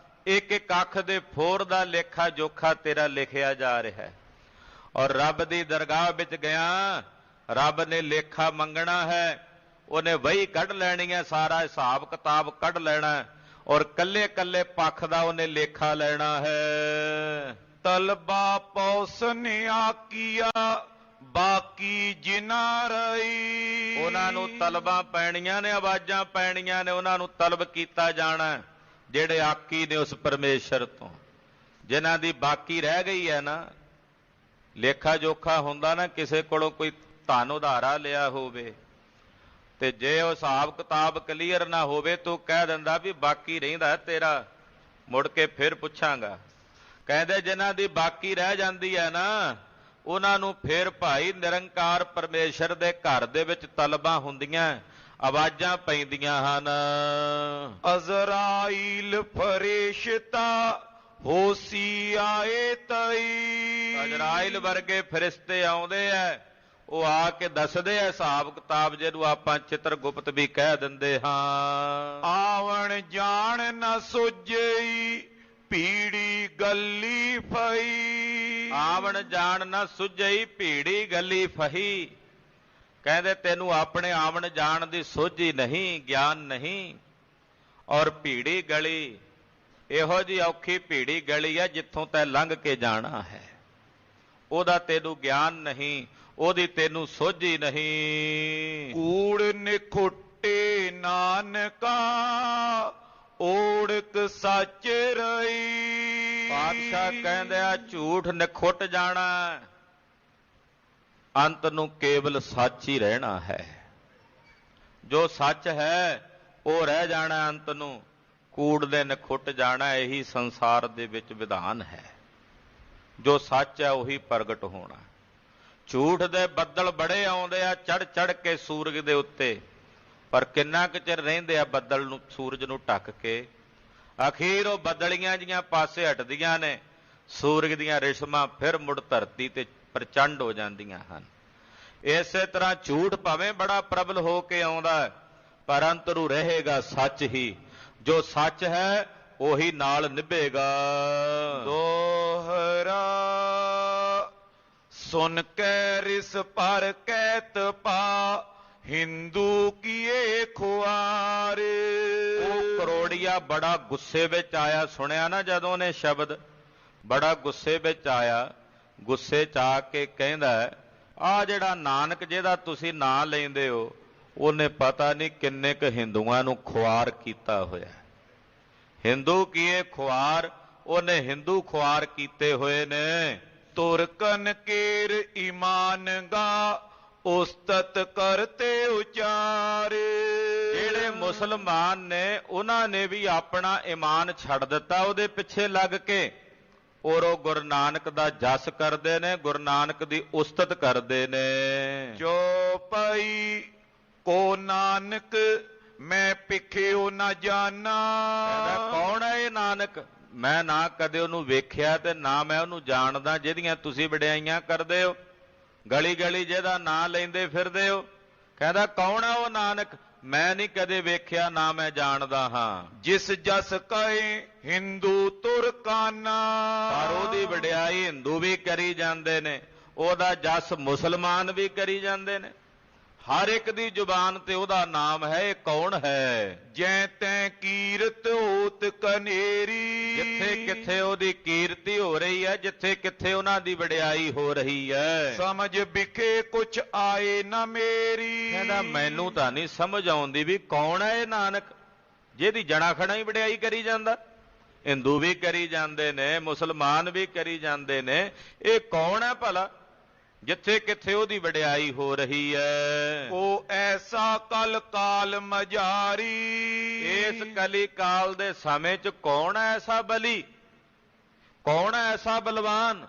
ਇੱਕ ਇੱਕ ਅੱਖ ਦੇ ਫੋਰ ਦਾ ਲੇਖਾ ਜੋਖਾ ਤੇਰਾ ਲਿਖਿਆ ਜਾ ਰਿਹਾ ਹੈ। ਔਰ ਰੱਬ ਦੀ ਦਰਗਾਹ ਵਿੱਚ ਗਿਆ, ਰੱਬ ਨੇ ਲੇਖਾ ਮੰਗਣਾ ਹੈ, ਉਹਨੇ ਵਹੀ ਕੱਢ ਲੈਣੀ ਹੈ, ਸਾਰਾ ਹਿਸਾਬ ਕਿਤਾਬ ਕੱਢ ਲੈਣਾ ਔਰ ਕੱਲੇ ਕੱਲੇ ਪੱਖ ਦਾ ਉਹਨੇ ਲੇਖਾ ਲੈਣਾ ਹੈ। ਤਲਬਾ ਪੌਸਨ ਆਕੀਆ, ਬਾਕੀ ਜਿਨਾ ਰਹੀ। ਉਹਨਾਂ ਨੂੰ ਤਲਬਾਂ ਪੈਣੀਆਂ ਨੇ, ਆਵਾਜ਼ਾਂ ਪੈਣੀਆਂ ਨੇ, ਉਹਨਾਂ ਨੂੰ ਤਲਬ ਕੀਤਾ ਜਾਣਾ ਜਿਹੜੇ ਆਕੀ ਨੇ ਉਸ ਪਰਮੇਸ਼ਰ ਤੋਂ, ਜਿਨ੍ਹਾਂ ਦੀ ਬਾਕੀ ਰਹਿ ਗਈ ਹੈ ਨਾ। ਲੇਖਾ ਜੋਖਾ ਹੁੰਦਾ ਨਾ, ਕਿਸੇ ਕੋਲੋਂ ਕੋਈ ਧਨ ਉਧਾਰਾ ਲਿਆ ਹੋਵੇ ਤੇ ਜੇ ਉਹ ਹਿਸਾਬ ਕਿਤਾਬ ਕਲੀਅਰ ਨਾ ਹੋਵੇ ਤਾਂ ਕਹਿ ਦਿੰਦਾ ਵੀ ਬਾਕੀ ਰਹਿੰਦਾ ਤੇਰਾ, ਮੁੜ ਕੇ ਫਿਰ ਪੁੱਛਾਂਗਾ। ਕਹਿੰਦੇ ਜਿਨ੍ਹਾਂ ਦੀ ਬਾਕੀ ਰਹਿ ਜਾਂਦੀ ਹੈ ਨਾ, ਉਹਨਾਂ ਨੂੰ ਫਿਰ ਭਾਈ ਨਿਰੰਕਾਰ ਪਰਮੇਸ਼ਰ ਦੇ ਘਰ ਦੇ ਵਿੱਚ ਤਲਬਾਂ ਹੁੰਦੀਆਂ, ਆਵਾਜ਼ਾਂ ਪੈਂਦੀਆਂ ਹਨ। ਅਜ਼ਰਾਈਲ ਫਰਿਸ਼ਤਾ ਹੋਸੀ ਆਏ ਤਈ। ਅਜ਼ਰਾਈਲ ਵਰਗੇ ਫਰਿਸ਼ਤੇ ਆਉਂਦੇ ਐ, ਉਹ ਆ ਕੇ ਦੱਸਦੇ ਐ ਹਿਸਾਬ ਕਿਤਾਬ, ਜਿਹਨੂੰ ਆਪਾਂ ਚਿੱਤਰਗੁਪਤ ਵੀ ਕਹਿ ਦਿੰਦੇ ਹਾਂ। ਆਵਣ ਜਾਣ ਨ ਸੁਝਈ, ਭੀੜੀ ਗੱਲੀ ਫਈ। ਆਵਣ ਜਾਣ ਨਾ ਸੁਝਈ, ਭੀੜੀ ਗੱਲੀ ਫਹੀ। ਕਹਿੰਦੇ ਤੈਨੂੰ ਆਪਣੇ ਆਵਣ ਜਾਣ ਦੀ ਸੋਝੀ ਨਹੀਂ, ਗਿਆਨ ਨਹੀਂ। ਔਰ ਭੀੜੀ ਗਲੀ, ਇਹੋ ਜਿਹੀ ਔਖੀ ਭੀੜੀ ਗਲੀ ਹੈ ਜਿੱਥੋਂ ਤੈ ਲੰਘ ਕੇ ਜਾਣਾ ਹੈ, ਉਹਦਾ ਤੈਨੂੰ ਗਿਆਨ ਨਹੀਂ, ਉਹਦੀ ਤੈਨੂੰ ਸੋਝੀ ਨਹੀਂ। ਕੂੜ ਨਿਖੁੱਟੇ ਨਾਨਕਾ, ਓੜਕ ਸੱਚ ਰਹੀ। ਪਾਤਸ਼ਾਹ ਕਹਿੰਦੇ ਆ ਝੂਠ ਨਿਖੁੱਟ ਜਾਣਾ, ਅੰਤ ਨੂੰ ਕੇਵਲ ਸੱਚ ਹੀ ਰਹਿਣਾ ਹੈ। ਜੋ ਸੱਚ ਹੈ ਉਹ ਰਹਿ ਜਾਣਾ, ਅੰਤ ਨੂੰ ਕੂੜ ਦੇ ਨਿਖੁੱਟ ਜਾਣਾ। ਇਹੀ ਸੰਸਾਰ ਦੇ ਵਿੱਚ ਵਿਧਾਨ ਹੈ। ਜੋ ਸੱਚ ਹੈ ਉਹੀ ਪ੍ਰਗਟ ਹੋਣਾ। ਝੂਠ ਦੇ ਬੱਦਲ ਬੜੇ ਆਉਂਦੇ ਆ ਚੜ ਚੜ ਕੇ ਸੂਰਜ ਦੇ ਉੱਤੇ, ਪਰ ਕਿੰਨਾ ਕੁ ਚਿਰ ਰਹਿੰਦੇ ਆ ਬੱਦਲ ਨੂੰ, ਸੂਰਜ ਨੂੰ ਢੱਕ ਕੇ। ਅਖੀਰ ਉਹ ਬੱਦਲੀਆਂ ਜੀਆਂ ਪਾਸੇ ਹਟਦੀਆਂ ਨੇ, ਸੂਰਜ ਦੀਆਂ ਰਿਸ਼ਮਾਂ ਫਿਰ ਮੁੜ ਧਰਤੀ ਤੇ ਪ੍ਰਚੰਡ ਹੋ ਜਾਂਦੀਆਂ ਹਨ। ਇਸੇ ਤਰ੍ਹਾਂ ਝੂਠ ਭਾਵੇਂ ਬੜਾ ਪ੍ਰਬਲ ਹੋ ਕੇ ਆਉਂਦਾ, ਪਰ ਅੰਤਰੂ ਰਹੇਗਾ ਸੱਚ ਹੀ। ਜੋ ਸੱਚ ਹੈ ਉਹੀ ਨਾਲ ਨਿਭੇਗਾ। ਦੋਹਰਾ ਸੁਨ ਕੇ ਰਿਸ ਪਰ ਕਹਿਤ ਪਾ, ਹਿੰਦੂ ਕੀਏ ਖੁਆਰ। ਉਹ ਕਰੋੜੀਆ ਬੜਾ ਗੁੱਸੇ ਵਿੱਚ ਆਇਆ, ਸੁਣਿਆ ਨਾ ਜਦੋਂ ਨੇ ਸ਼ਬਦ, ਬੜਾ ਗੁੱਸੇ ਵਿੱਚ ਆਇਆ। ਗੁੱਸੇ 'ਚ ਆ ਕੇ ਕਹਿੰਦਾ, ਆਹ ਜਿਹੜਾ ਨਾਨਕ ਜਿਹਦਾ ਤੁਸੀਂ ਨਾਂ ਲੈਂਦੇ ਹੋ, ਉਹਨੇ ਪਤਾ ਨਹੀਂ ਕਿੰਨੇ ਕੁ ਹਿੰਦੂਆਂ ਨੂੰ ਖੁਆਰ ਕੀਤਾ ਹੋਇਆ। ਹਿੰਦੂ ਕੀਏ ਖੁਆਰ, ਉਹਨੇ ਹਿੰਦੂ ਖੁਆਰ ਕੀਤੇ ਹੋਏ ਨੇ। ਤੁਰਕਨ ਕੇਰ ਈਮਾਨ ਗਾ ਉਸਤਤ ਕਰਤੇ ਉਚਾਰ। ਜਿਹੜੇ ਮੁਸਲਮਾਨ ਨੇ ਉਹਨਾਂ ਨੇ ਵੀ ਆਪਣਾ ਈਮਾਨ ਛੱਡ ਦਿੱਤਾ ਉਹਦੇ ਪਿੱਛੇ ਲੱਗ ਕੇ, ਔਰ ਉਹ ਗੁਰੂ ਨਾਨਕ ਦਾ ਜਸ ਕਰਦੇ ਨੇ, ਗੁਰੂ ਨਾਨਕ ਦੀ ਉਸਤਤ ਕਰਦੇ ਨੇ। ਚੌਪਈ ਕੋ ਨਾਨਕ ਮੈਂ ਪਿੱਖਿਓ ਨਾ ਜਾਣਾ। ਕਹਿੰਦਾ ਕੌਣ ਹੈ ਇਹ ਨਾਨਕ? ਮੈਂ ਨਾ ਕਦੇ ਉਹਨੂੰ ਵੇਖਿਆ ਤੇ ਨਾ ਮੈਂ ਉਹਨੂੰ ਜਾਣਦਾ ਜਿਹਦੀਆਂ ਤੁਸੀਂ ਵਡਿਆਈਆਂ ਕਰਦੇ ਹੋ, ਗਲੀ ਗਲੀ ਜਿਹਦਾ ਨਾਂ ਲੈਂਦੇ ਫਿਰਦੇ ਹੋ। ਕਹਿੰਦਾ ਕੌਣ ਹੈ ਉਹ ਨਾਨਕ? ਮੈਂ ਨਹੀਂ ਕਦੇ ਵੇਖਿਆ, ਨਾ ਮੈਂ ਜਾਣਦਾ ਹਾਂ। ਜਿਸ ਜਸ ਕਹੇ ਹਿੰਦੂ ਤੁਰਕਾਨਾ। ਪਰ ਉਹਦੀ ਵਡਿਆਈ ਹਿੰਦੂ ਵੀ ਕਰੀ ਜਾਂਦੇ ਨੇ, ਉਹਦਾ ਜਸ ਮੁਸਲਮਾਨ ਵੀ ਕਰੀ ਜਾਂਦੇ ਨੇ। ਹਰ ਇੱਕ ਦੀ ਜ਼ੁਬਾਨ ਤੇ ਉਹਦਾ ਨਾਮ ਹੈ। ਇਹ ਕੌਣ ਹੈ? ਜੈ ਤੈ ਕੀਰਤ ਹੋਤ ਕਨੇਰੀ। ਜਿੱਥੇ ਕਿੱਥੇ ਉਹਦੀ ਕੀਰਤੀ ਹੋ ਰਹੀ ਹੈ, ਜਿੱਥੇ ਕਿੱਥੇ ਉਹਨਾਂ ਦੀ ਵਡਿਆਈ ਹੋ ਰਹੀ ਹੈ। ਸਮਝ ਵਿਖੇ ਕੁਛ ਆਏ ਨਾ ਮੇਰੀ। ਕਹਿੰਦਾ ਮੈਨੂੰ ਤਾਂ ਨਹੀਂ ਸਮਝ ਆਉਂਦੀ ਵੀ ਕੌਣ ਹੈ ਇਹ ਨਾਨਕ ਜਿਹਦੀ ਜਣਾ ਖਣਾ ਹੀ ਵਡਿਆਈ ਕਰੀ ਜਾਂਦਾ। ਹਿੰਦੂ ਵੀ ਕਰੀ ਜਾਂਦੇ ਨੇ, ਮੁਸਲਮਾਨ ਵੀ ਕਰੀ ਜਾਂਦੇ ਨੇ। ਇਹ ਕੌਣ ਹੈ ਭਲਾ ਜਿੱਥੇ ਕਿੱਥੇ ਉਹਦੀ ਵਡਿਆਈ ਹੋ ਰਹੀ ਹੈ? ਉਹ ਐਸਾ ਕਲ ਕਾਲ ਮਝਾਰੀ। ਇਸ ਕਲੀ ਕਾਲ ਦੇ ਸਮੇਂ 'ਚ ਕੌਣ ਹੈ ਐਸਾ ਬਲੀ? ਕੌਣ ਹੈ ਐਸਾ ਬਲਵਾਨ?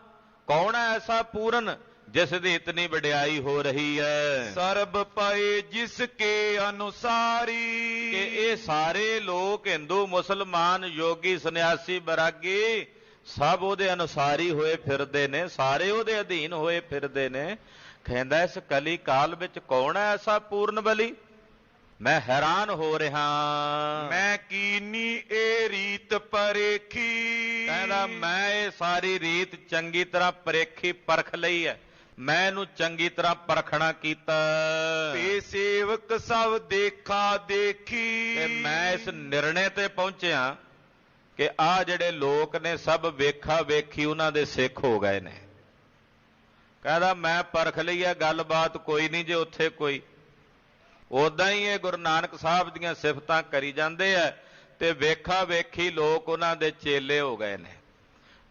ਕੌਣ ਹੈ ਐਸਾ ਪੂਰਨ ਜਿਸ ਦੀ ਇਤਨੀ ਵਡਿਆਈ ਹੋ ਰਹੀ ਹੈ? ਸਰਬ ਪਏ ਜਿਸ ਕੇ ਅਨੁਸਾਰੀ। ਕਿ ਇਹ ਸਾਰੇ ਲੋਕ ਹਿੰਦੂ ਮੁਸਲਮਾਨ ਯੋਗੀ ਸੰਨਿਆਸੀ ਬੈਰਾਗੀ ਸਭ ਉਹਦੇ ਅਨੁਸਾਰੀ ਹੋਏ ਫਿਰਦੇ ਨੇ, ਸਾਰੇ ਉਹਦੇ ਅਧੀਨ ਹੋਏ ਫਿਰਦੇ ਨੇ। ਕਹਿੰਦਾ ਇਸ ਕਲੀ ਕਾਲ ਵਿੱਚ ਕੌਣ ਹੈ ਐਸਾ ਪੂਰਨ ਬਲੀ? ਮੈਂ ਹੈਰਾਨ ਹੋ ਰਿਹਾ। ਮੈਂ ਕੀਨੀ ਇਹ ਰੀਤ ਪਰੇਖੀ। ਕਹਿੰਦਾ ਮੈਂ ਇਹ ਸਾਰੀ ਰੀਤ ਚੰਗੀ ਤਰ੍ਹਾਂ ਪਰੇਖੀ ਪਰਖ ਲਈ ਹੈ, ਮੈਂ ਇਹਨੂੰ ਚੰਗੀ ਤਰ੍ਹਾਂ ਪਰਖਣਾ ਕੀਤਾ। ਤੇ ਸੇਵਕ ਸਭ ਦੇਖਾ ਦੇਖੀ। ਤੇ ਮੈਂ ਇਸ ਨਿਰਣੇ ਤੇ ਪਹੁੰਚਿਆ ਕਿ ਆਹ ਜਿਹੜੇ ਲੋਕ ਨੇ ਸਭ ਵੇਖਾ ਵੇਖੀ ਉਹਨਾਂ ਦੇ ਸਿੱਖ ਹੋ ਗਏ ਨੇ। ਕਹਿੰਦਾ ਮੈਂ ਪਰਖ ਲਈ ਹੈ, ਗੱਲਬਾਤ ਕੋਈ ਨਹੀਂ ਜੇ ਉੱਥੇ ਕੋਈ। ਉਦਾਂ ਹੀ ਇਹ ਗੁਰੂ ਨਾਨਕ ਸਾਹਿਬ ਦੀਆਂ ਸਿਫਤਾਂ ਕਰੀ ਜਾਂਦੇ ਆ ਤੇ ਵੇਖਾ ਵੇਖੀ ਲੋਕ ਉਹਨਾਂ ਦੇ ਚੇਲੇ ਹੋ ਗਏ ਨੇ,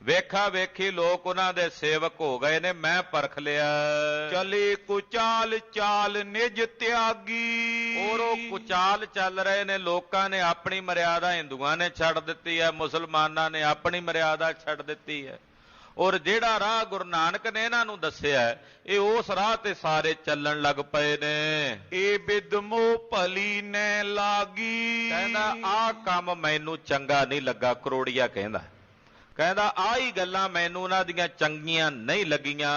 ਵੇਖਾ ਵੇਖੀ ਲੋਕ ਉਹਨਾਂ ਦੇ ਸੇਵਕ ਹੋ ਗਏ ਨੇ। ਮੈਂ ਪਰਖ ਲਿਆ। ਚਲੇ ਕੁਚਾਲ ਚਾਲ ਨਿਜ ਤਿਆਗੀ। ਔਰ ਉਹ ਕੁਚਾਲ ਚੱਲ ਰਹੇ ਨੇ। ਲੋਕਾਂ ਨੇ ਆਪਣੀ ਮਰਿਆਦਾ ਹਿੰਦੂਆਂ ਨੇ ਛੱਡ ਦਿੱਤੀ ਹੈ, ਮੁਸਲਮਾਨਾਂ ਨੇ ਆਪਣੀ ਮਰਿਆਦਾ ਛੱਡ ਦਿੱਤੀ ਹੈ। ਔਰ ਜਿਹੜਾ ਰਾਹ ਗੁਰੂ ਨਾਨਕ ਨੇ ਇਹਨਾਂ ਨੂੰ ਦੱਸਿਆ, ਇਹ ਉਸ ਰਾਹ ਤੇ ਸਾਰੇ ਚੱਲਣ ਲੱਗ ਪਏ ਨੇ। ਇਹ ਬਿਦਮੋ ਭਲੀ ਨੈ ਲਾਗੀ। ਕਹਿੰਦਾ ਆਹ ਕੰਮ ਮੈਨੂੰ ਚੰਗਾ ਨਹੀਂ ਲੱਗਾ। ਕਰੋੜੀਆ ਕਹਿੰਦਾ ਆਹ ਹੀ ਗੱਲਾਂ ਮੈਨੂੰ ਉਹਨਾਂ ਦੀਆਂ ਚੰਗੀਆਂ ਨਹੀਂ ਲੱਗੀਆਂ।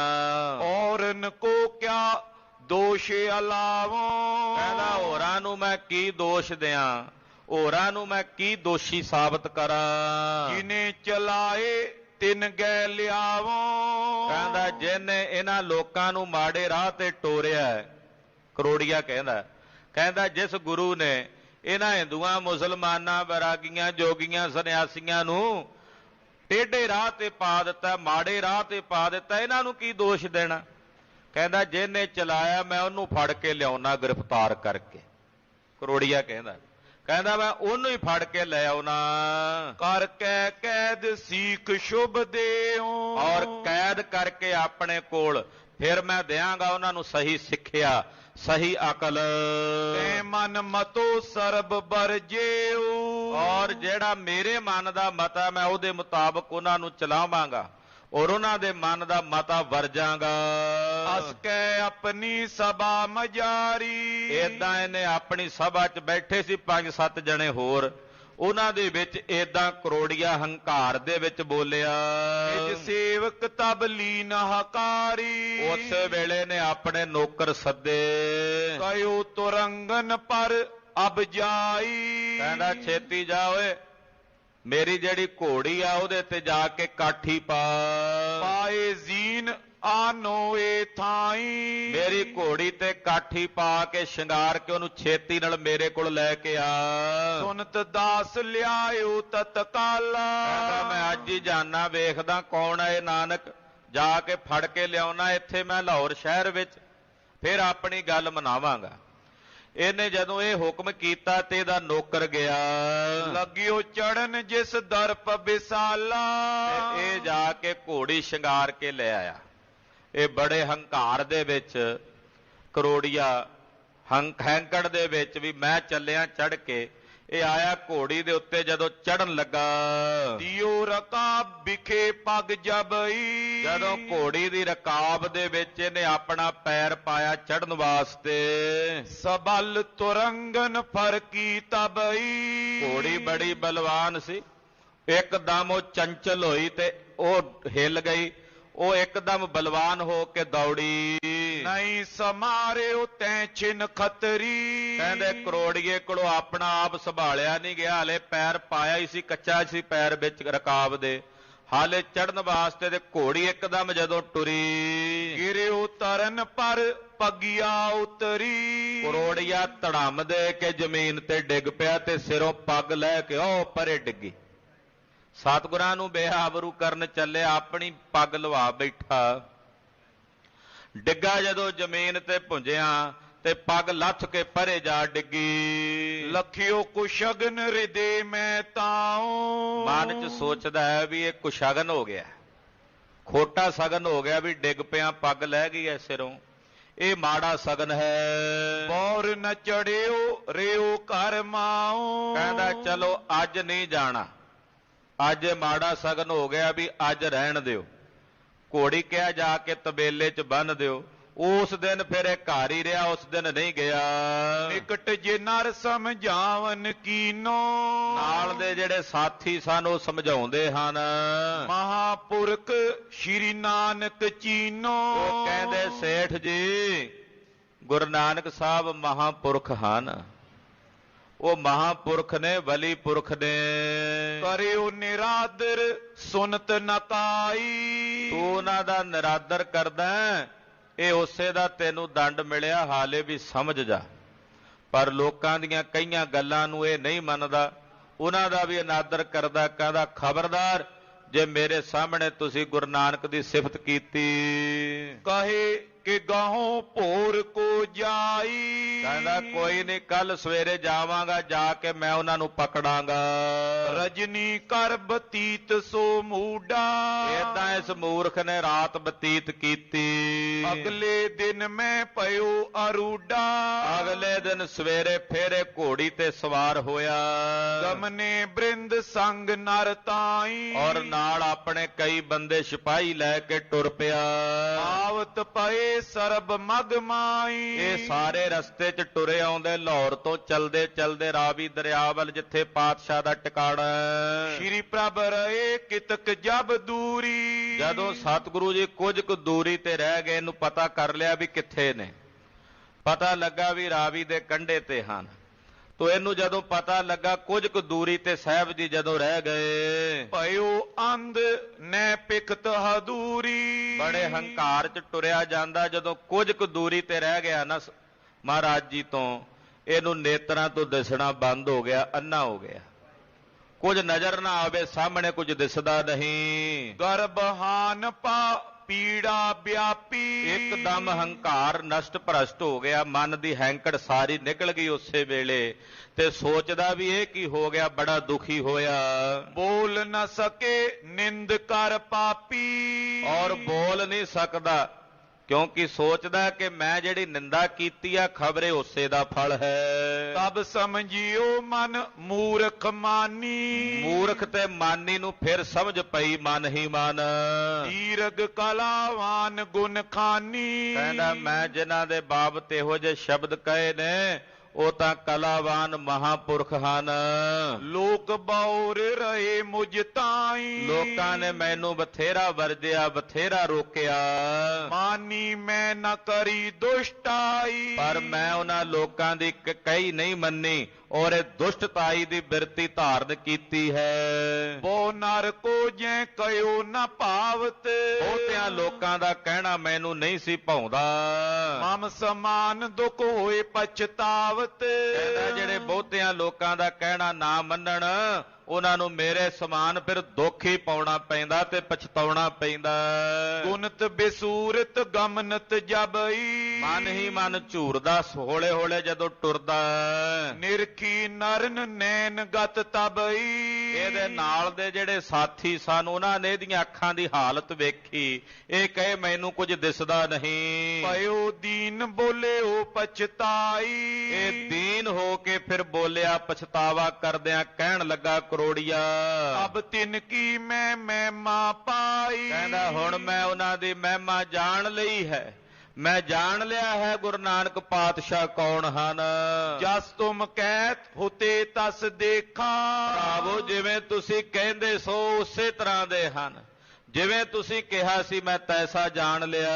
ਔਰਨ ਕੋ ਕਿਆ ਦੋਸ਼ ਅਲਾਵੋ। ਕਹਿੰਦਾ ਹੋਰਾਂ ਨੂੰ ਮੈਂ ਕੀ ਦੋਸ਼ ਦਿਆਂ, ਹੋਰਾਂ ਨੂੰ ਮੈਂ ਕੀ ਦੋਸ਼ੀ ਸਾਬਤ ਕਰਾਂ। ਜਿਨੇ ਚਲਾਏ ਤਿਨ ਗੈ ਲਿਆਵੋ। ਕਹਿੰਦਾ ਜਿਹਨੇ ਇਹਨਾਂ ਲੋਕਾਂ ਨੂੰ ਮਾੜੇ ਰਾਹ ਤੇ ਟੋਰਿਆ। ਕਰੋੜੀਆ ਕਹਿੰਦਾ ਜਿਸ ਗੁਰੂ ਨੇ ਇਹਨਾਂ ਹਿੰਦੂਆਂ ਮੁਸਲਮਾਨਾਂ ਵੈਰਾਗੀਆਂ ਜੋਗੀਆਂ ਸੰਨਿਆਸੀਆਂ ਨੂੰ ਟੇਢੇ ਰਾਹ ਤੇ ਪਾ ਦਿੱਤਾ, ਮਾੜੇ ਰਾਹ ਤੇ ਪਾ ਦਿੱਤਾ, ਇਹਨਾਂ ਨੂੰ ਕੀ ਦੋਸ਼ ਦੇਣਾ। ਕਹਿੰਦਾ ਜਿਹਨੇ ਚਲਾਇਆ ਮੈਂ ਉਹਨੂੰ ਫੜ ਕੇ ਲਿਆਉਣਾ ਗ੍ਰਿਫਤਾਰ ਕਰਕੇ। ਕਰੋੜੀਆ ਕਹਿੰਦਾ ਮੈਂ ਉਹਨੂੰ ਹੀ ਫੜ ਕੇ ਲੈ ਆਉਣਾ। ਕਰ ਕੈ ਕੈਦ ਸੀਖ ਸ਼ੁਭ ਦੇਉ। ਔਰ ਕੈਦ ਕਰਕੇ ਆਪਣੇ ਕੋਲ ਫਿਰ ਮੈਂ ਦਿਆਂਗਾ ਉਹਨਾਂ ਨੂੰ ਸਹੀ ਸਿੱਖਿਆ, ਸਹੀ ਅਕਲ। ਤੇ ਮਨ ਮਤੋ ਸਰਬ ਬਰਜੇਉ। ਔਰ ਜਿਹੜਾ ਮੇਰੇ ਮਨ ਦਾ ਮਤਾ ਮੈਂ ਉਹਦੇ ਮੁਤਾਬਕ ਉਹਨਾਂ ਨੂੰ ਚਲਾਵਾਂਗਾ ਔਰ ਉਹਨਾਂ ਦੇ ਮਨ ਦਾ ਮਤਾ ਵਰਜਾਂਗਾ। ਅਸ ਕੈ ਆਪਣੀ ਸਭਾ ਮਜਾਰੀ। ਏਦਾਂ ਇਹਨੇ ਆਪਣੀ ਸਭਾ 'ਚ ਬੈਠੇ ਸੀ 5-7 ਜਣੇ ਹੋਰ, ਉਹਨਾਂ ਦੇ ਵਿੱਚ ਏਦਾਂ ਕਰੋੜੀਆ ਹੰਕਾਰ ਦੇ ਵਿੱਚ ਬੋਲਿਆ। ਨਿਜ ਸੇਵਕ ਤਬ ਲੀਨ ਹਕਾਰੀ। ਉਸੇ ਵੇਲੇ ਨੇ ਆਪਣੇ ਨੌਕਰ ਸੱਦੇ। ਕਯੋ ਤੁਰੰਗਨ ਪਰ ਅਬ ਜਾਈ। ਕਹਿੰਦਾ ਛੇਤੀ ਜਾ ਓਏ, ਮੇਰੀ ਜਿਹੜੀ ਘੋੜੀ ਆ ਉਹਦੇ ਤੇ ਜਾ ਕੇ ਕਾਠੀ ਪਾ। ਪਾਏ ਜ਼ੀਨ ਆਨੋ ਏ ਥਾਈ। ਮੇਰੀ ਘੋੜੀ ਤੇ ਕਾਠੀ ਪਾ ਕੇ ਸ਼ਿੰਗਾਰ ਕੇ ਉਹਨੂੰ ਛੇਤੀ ਨਾਲ ਮੇਰੇ ਕੋਲ ਲੈ ਕੇ ਆ। ਸੁਨਤ ਦਾਸ ਲਿਆਇਓ ਤਤਕਾਲਾ। ਕਹਿੰਦਾ ਮੈਂ ਅੱਜ ਹੀ ਜਾਣਾ, ਵੇਖਦਾ ਕੌਣ ਹੈ ਇਹ ਨਾਨਕ, ਜਾ ਕੇ ਫੜ ਕੇ ਲਿਆਉਣਾ ਇੱਥੇ ਮੈਂ ਲਾਹੌਰ ਸ਼ਹਿਰ ਵਿੱਚ, ਫਿਰ ਆਪਣੀ ਗੱਲ ਮਨਾਵਾਂਗਾ। ਇਹਨੇ ਜਦੋਂ ਇਹ ਹੁਕਮ ਕੀਤਾ ਤੇ ਇਹਦਾ ਨੌਕਰ ਗਿਆ, ਲੱਗਿਓ ਚੜਨ ਜਿਸ ਦਰਪ ਵਿਸਾਲਾ। ਤੇ ਇਹ ਜਾ ਕੇ ਘੋੜੀ ਸ਼ਿੰਗਾਰ ਕੇ ਲੈ ਆਇਆ। ਇਹ ਬੜੇ ਹੰਕਾਰ ਦੇ ਵਿੱਚ, ਕਰੋੜੀਆ ਹੈਂਕੜ ਦੇ ਵਿੱਚ ਵੀ ਮੈਂ ਚੱਲਿਆ ਚੜ ਕੇ। ਇਹ ਆਇਆ ਘੋੜੀ ਦੇ ਉੱਤੇ, ਜਦੋਂ ਚੜਨ ਲੱਗਾ ਦਿਓ ਰਕਾਬ ਵਿਖੇ ਪਗ ਜਬਈ। ਜਦੋਂ ਘੋੜੀ ਦੀ ਰਕਾਬ ਦੇ ਵਿੱਚ ਇਹਨੇ ਆਪਣਾ ਪੈਰ ਪਾਇਆ ਚੜਨ ਵਾਸਤੇ, ਸਬਲ ਤੁਰੰਗਨ ਫਰਕੀ ਤਬਈ। ਘੋੜੀ ਬੜੀ ਬਲਵਾਨ ਸੀ, ਇੱਕਦਮ ਉਹ ਚੰਚਲ ਹੋਈ ਤੇ ਉਹ ਹਿੱਲ ਗਈ। ਉਹ ਇੱਕਦਮ ਬਲਵਾਨ ਹੋ ਕੇ ਦੌੜੀ। ਨਹੀਂ ਸਮਾਰਿਓ ਤੈ ਛਿਨ ਖਤਰੀ। ਕਹਿੰਦੇ ਕਰੋੜੀਏ ਕੋਲੋਂ ਆਪਣਾ ਆਪ ਸੰਭਾਲਿਆ ਨਹੀਂ ਗਿਆ, ਹਲੇ ਪੈਰ ਪਾਇਆ ਹੀ ਸੀ, ਕੱਚਾ ਸੀ ਪੈਰ ਵਿੱਚ ਰਕਾਬ ਦੇ, ਹਾਲੇ ਚੜਨ ਵਾਸਤੇ। ਤੇ ਘੋੜੀ ਇੱਕਦਮ ਜਦੋਂ ਟੁਰੀ, ਗਿਰਿਓ ਤਰਨ ਪਰ ਪਗਿਆ ਉਤਰੀ। ਕਰੋੜੀਆ ਧੜਮ ਦੇ ਕੇ ਜ਼ਮੀਨ ਤੇ ਡਿੱਗ ਪਿਆ ਤੇ ਸਿਰੋਂ ਪੱਗ ਲੈ ਕੇ ਉਹ ਪਰੇ ਡਿੱਗੀ। ਸਤਿਗੁਰਾਂ ਨੂੰ ਬੇਆਬਰੂ ਕਰਨ ਚੱਲਿਆ, ਆਪਣੀ ਪੱਗ ਲਵਾ ਬੈਠਾ। ਡਿੱਗਾ ਜਦੋਂ ਜ਼ਮੀਨ ਤੇ ਭੁੰਜਿਆ ਤੇ ਪੱਗ ਲੱਥ ਕੇ ਪਰੇ ਜਾ ਡਿੱਗੀ। ਲਖਿਓ ਕੁਸ਼ਗਨ ਹਿਰਦੇ ਮੈਂ ਤਾਉ। ਮਨ ਚ ਸੋਚਦਾ ਹੈ ਵੀ ਇਹ ਕੁਸ਼ਗਨ ਹੋ ਗਿਆ, ਖੋਟਾ ਸਗਨ ਹੋ ਗਿਆ, ਵੀ ਡਿੱਗ ਪਿਆ ਪੱਗ ਲੈ ਗਈ ਐ ਸਿਰੋਂ, ਇਹ ਮਾੜਾ ਸਗਨ ਹੈ। ਬੌਰ ਨ ਚੜਿਓ ਰਿਓ ਘਰ ਮਾਉ। ਕਹਿੰਦਾ ਚਲੋ ਅੱਜ ਨਹੀਂ ਜਾਣਾ, ਅੱਜ ਮਾੜਾ ਸਗਨ ਹੋ ਗਿਆ, ਵੀ ਅੱਜ ਰਹਿਣ ਦਿਓ। ਘੋੜੀ ਕਿਹਾ ਜਾ ਕੇ ਤਬੇਲੇ 'ਚ ਬੰਨ੍ਹ ਦਿਓ। ਉਸ ਦਿਨ ਫਿਰ ਇਹ ਘਰ ਹੀ ਰਿਹਾ, ਉਸ ਦਿਨ ਨਹੀਂ ਗਿਆ। ਨਿਕਟ ਜੇ ਨਰ ਸਮਝਾਵਨ ਕੀਨੋ। ਨਾਲ ਦੇ ਜਿਹੜੇ ਸਾਥੀ ਸਨ ਉਹ ਸਮਝਾਉਂਦੇ ਹਨ, ਮਹਾਪੁਰਖ ਸ਼੍ਰੀ ਨਾਨਕ ਚੀਨੋ। ਉਹ ਕਹਿੰਦੇ ਸੇਠ ਜੀ ਗੁਰੂ ਨਾਨਕ ਸਾਹਿਬ ਮਹਾਪੁਰਖ ਹਨ, ਉਹ ਮਹਾਪੁਰਖ ਨੇ, ਵਲੀ ਪੁਰਖ ਨੇ। ਕਰਿਓ ਨਿਰਾਦਰ ਸੁਨਤ ਨਕਾਈ। ਤੂੰ ਉਹਨਾਂ ਦਾ ਨਿਰਾਦਰ ਕਰਦਾ, ਇਹ ਉਸੇ ਦਾ ਤੈਨੂੰ ਦੰਡ ਮਿਲਿਆ, ਹਾਲੇ ਵੀ ਸਮਝ ਜਾ। ਪਰ ਲੋਕਾਂ ਦੀਆਂ ਕਈਆਂ ਗੱਲਾਂ ਨੂੰ ਇਹ ਨਹੀਂ ਮੰਨਦਾ, ਉਹਨਾਂ ਦਾ ਵੀ ਅਨਾਦਰ ਕਰਦਾ। ਕਹਿੰਦਾ ਖਬਰਦਾਰ ਜੇ ਮੇਰੇ ਸਾਹਮਣੇ ਤੁਸੀਂ ਗੁਰੂ ਨਾਨਕ ਦੀ ਸਿਫਤ ਕੀਤੀ। ਕਹੇ ਕਿ ਗਾਹੋਂ ਭੋਰ ਕੋ ਜਾਈ। ਕਹਿੰਦਾ ਕੋਈ ਨਹੀਂ, ਕੱਲ ਸਵੇਰੇ ਜਾਵਾਂਗਾ, ਜਾ ਕੇ ਮੈਂ ਉਹਨਾਂ ਨੂੰ ਪਕੜਾਂਗਾ। ਰਜਨੀ ਕਰ ਬਤੀਤ ਸੋ ਮੂਡਾ। ਏਦਾਂ ਇਸ ਮੂਰਖ ਨੇ ਰਾਤ ਬਤੀਤ ਕੀਤੀ। ਅਗਲੇ ਦਿਨ ਮੈਂ ਪਇਓ ਅਰੂਡਾ। ਅਗਲੇ ਦਿਨ ਸਵੇਰੇ ਫੇਰੇ ਘੋੜੀ ਤੇ ਸਵਾਰ ਹੋਇਆ। ਗਮਨੇ ਬ੍ਰਿੰਦ ਸੰਗ ਨਰ ਤਾਈ। ਔਰ ਨਾਲ ਆਪਣੇ ਕਈ ਬੰਦੇ ਸਿਪਾਹੀ ਲੈ ਕੇ ਟੁਰ ਪਿਆ। ਆਵਤ ਪਏ ਸਰਬ ਮਗ ਮਾਈ। ਇਹ ਸਾਰੇ ਰਸਤੇ 'ਚ ਟੁਰੇ ਆਉਂਦੇ, ਲਾਹੌਰ ਤੋਂ ਚਲਦੇ ਚਲਦੇ ਰਾਵੀ ਦਰਿਆ ਵੱਲ, ਜਿੱਥੇ ਪਾਤਸ਼ਾਹ ਦਾ ਟਿਕਾਣਾ। ਸ਼੍ਰੀ ਪ੍ਰਭ ਰਹੇ ਕਿਤਕ ਜਬ ਦੂਰੀ। ਜਦੋਂ ਸਤਿਗੁਰੂ ਜੀ ਕੁਝ ਕੁ ਦੂਰੀ ਤੇ ਰਹਿ ਗਏ, ਇਹਨੂੰ ਪਤਾ ਕਰ ਲਿਆ ਵੀ ਕਿੱਥੇ ਨੇ। ਪਤਾ ਲੱਗਾ ਵੀ ਰਾਵੀ ਦੇ ਕੰਢੇ ਤੇ ਹਨ। ਤੋ ਇਹਨੂੰ ਜਦੋਂ ਪਤਾ ਲੱਗਾ ਕੁਝ ਕੁ ਦੂਰੀ ਤੇ ਸਾਹਿਬ ਜੀ ਜਦੋਂ ਰਹਿ ਗਏ, ਭਇਓ ਅੰਧ ਨੈ ਪਿਖਤ ਹਦੂਰੀ। ਬੜੇ ਹੰਕਾਰ 'ਚ ਟੁਰਿਆ ਜਾਂਦਾ। ਜਦੋਂ ਕੁਝ ਕੁ ਦੂਰੀ ਤੇ ਰਹਿ ਗਿਆ ਨਾ ਮਹਾਰਾਜ ਜੀ ਤੋਂ, ਇਹਨੂੰ ਨੇਤਰਾਂ ਤੋਂ ਦਿਸਣਾ ਬੰਦ ਹੋ ਗਿਆ, ਅੰਨਾ ਹੋ ਗਿਆ। ਕੁਝ ਨਜ਼ਰ ਨਾ ਆਵੇ, ਸਾਹਮਣੇ ਕੁਝ ਦਿਸਦਾ ਨਹੀਂ। ਗਰਭਹਾਨ ਪਾ ਪੀੜਾ ਵਿਆਪੀ। ਇੱਕਦਮ ਹੰਕਾਰ ਨਸ਼ਟ ਭ੍ਰਸ਼ਟ ਹੋ ਗਿਆ, ਮਨ ਦੀ ਹੈਂਕੜ ਸਾਰੀ ਨਿਕਲ ਗਈ ਉਸੇ ਵੇਲੇ। ਤੇ ਸੋਚਦਾ ਵੀ ਇਹ ਕੀ ਹੋ ਗਿਆ, ਬੜਾ ਦੁਖੀ ਹੋਇਆ। ਬੋਲ ਨਾ ਸਕੇ ਨਿੰਦ ਕਰ ਪਾਪੀ। ਔਰ ਬੋਲ ਨਹੀਂ ਸਕਦਾ, ਕਿਉਂਕਿ ਸੋਚਦਾ ਕਿ ਮੈਂ ਜਿਹੜੀ ਨਿੰਦਾ ਕੀਤੀ ਆ, ਖਬਰੇ ਉਸੇ ਦਾ ਫਲ ਹੈ। ਤਬ ਸਮਝਿਓ ਮਨ ਮੂਰਖ ਮਾਨੀ। ਮੂਰਖ ਤੇ ਮਾਨੀ ਨੂੰ ਫਿਰ ਸਮਝ ਪਈ, ਮਨ ਹੀ ਮਨ। ਦੀਰਗ ਕਲਾਵਾਨ ਗੁਣ ਖਾਨੀ। ਕਹਿੰਦਾ ਮੈਂ ਜਿਨ੍ਹਾਂ ਦੇ ਬਾਬਤ ਇਹੋ ਜਿਹੇ ਸ਼ਬਦ ਕਹੇ ਨੇ, ਉਹ ਤਾਂ ਕਲਾਵਾਨ ਮਹਾਪੁਰਖ ਹਨ। ਲੋਕ ਬੌਰ ਰਹੇ ਮੁਝ ਤਾਈ। ਲੋਕਾਂ ਨੇ ਮੈਨੂੰ ਬਥੇਰਾ ਵਰਜਿਆ, ਬਥੇਰਾ ਰੋਕਿਆ। ਮਾਨੀ ਮੈਂ ਨਾ ਕਰੀ ਦੁਸ਼ਟਾਈ। ਪਰ ਮੈਂ ਉਹਨਾਂ ਲੋਕਾਂ ਦੀ ਕਹੀ ਨਹੀਂ ਮੰਨੀ, ਔਰ ਇਹ ਦੁਸ਼ਟਤਾਈ ਦੀ ਬਿਰਤੀ ਧਾਰਨ ਕੀਤੀ ਹੈ। ਨਰ ਕੋ ਜੈ ਕਯੋ ਨ ਭਾਵਤ। ਬਹੁਤਿਆਂ ਲੋਕਾਂ ਦਾ ਕਹਿਣਾ ਮੈਨੂੰ ਨਹੀਂ ਸੀ ਭਾਉਂਦਾ। ਮਮ ਸਮਾਨ ਦੁਖ ਹੋਏ ਪਛਤਾਵਤ। ਕਹਿੰਦਾ ਜਿਹੜੇ ਬਹੁਤਿਆਂ ਲੋਕਾਂ ਦਾ ਕਹਿਣਾ ਨਾ ਮੰਨਣ ਉਹਨਾਂ ਨੂੰ ਮੇਰੇ ਸਮਾਨ ਫਿਰ ਦੁੱਖ ਹੀ ਪਾਉਣਾ ਪੈਂਦਾ ਤੇ ਪਛਤਾਉਣਾ ਪੈਂਦਾ। ਗੁਨਤ ਬਿਸੂਰਤ ਗਮਨਤ ਜਬਈ। ਮਨ ਹੀ ਮਨ ਝੂਰਦਾ ਹੌਲੇ ਹੌਲੇ ਜਦੋਂ ਟੁਰਦਾ। ਨਿਰਖੀ ਨਰਨ ਨੈਣ ਗਤ ਤਬਈ। ਇਹਦੇ ਨਾਲ ਦੇ ਜਿਹੜੇ ਸਾਥੀ ਸਨ ਉਹਨਾਂ ਨੇ ਇਹਦੀਆਂ ਅੱਖਾਂ ਦੀ ਹਾਲਤ ਵੇਖੀ। ਇਹ ਕਹੇ ਮੈਨੂੰ ਕੁਝ ਦਿਸਦਾ ਨਹੀਂ। ਪਇਓ ਦੀਨ ਬੋਲਿਓ ਪਛਤਾਈ। ਇਹ ਦੀਨ ਹੋ ਕੇ ਫਿਰ ਬੋਲਿਆ ਪਛਤਾਵਾ ਕਰਦਿਆਂ ਕਹਿਣ ਲੱਗਾ ਕਰੋੜੀਆ ਅਬ ਤਿਨ ਕੀ ਮੈਂ ਮਹਿਮਾ ਪਾਈ। ਕਹਿੰਦਾ ਹੁਣ ਮੈਂ ਉਹਨਾਂ ਦੀ ਮਹਿਮਾ ਜਾਣ ਲਈ ਹੈ। ਮੈਂ ਜਾਣ ਲਿਆ ਹੈ ਗੁਰੂ ਨਾਨਕ ਪਾਤਸ਼ਾਹ ਕੌਣ ਹਨ। ਜਸ ਤੁਮ ਕਹਿਤ ਹੁਤੇ ਤਸ ਦੇਖਾ। ਭਰਾਵੋ ਜਿਵੇਂ ਤੁਸੀਂ ਕਹਿੰਦੇ ਸੋ ਉਸੇ ਤਰ੍ਹਾਂ ਦੇ ਹਨ। ਜਿਵੇਂ ਤੁਸੀਂ ਕਿਹਾ ਸੀ ਮੈਂ ਤੈਸਾ ਜਾਣ ਲਿਆ।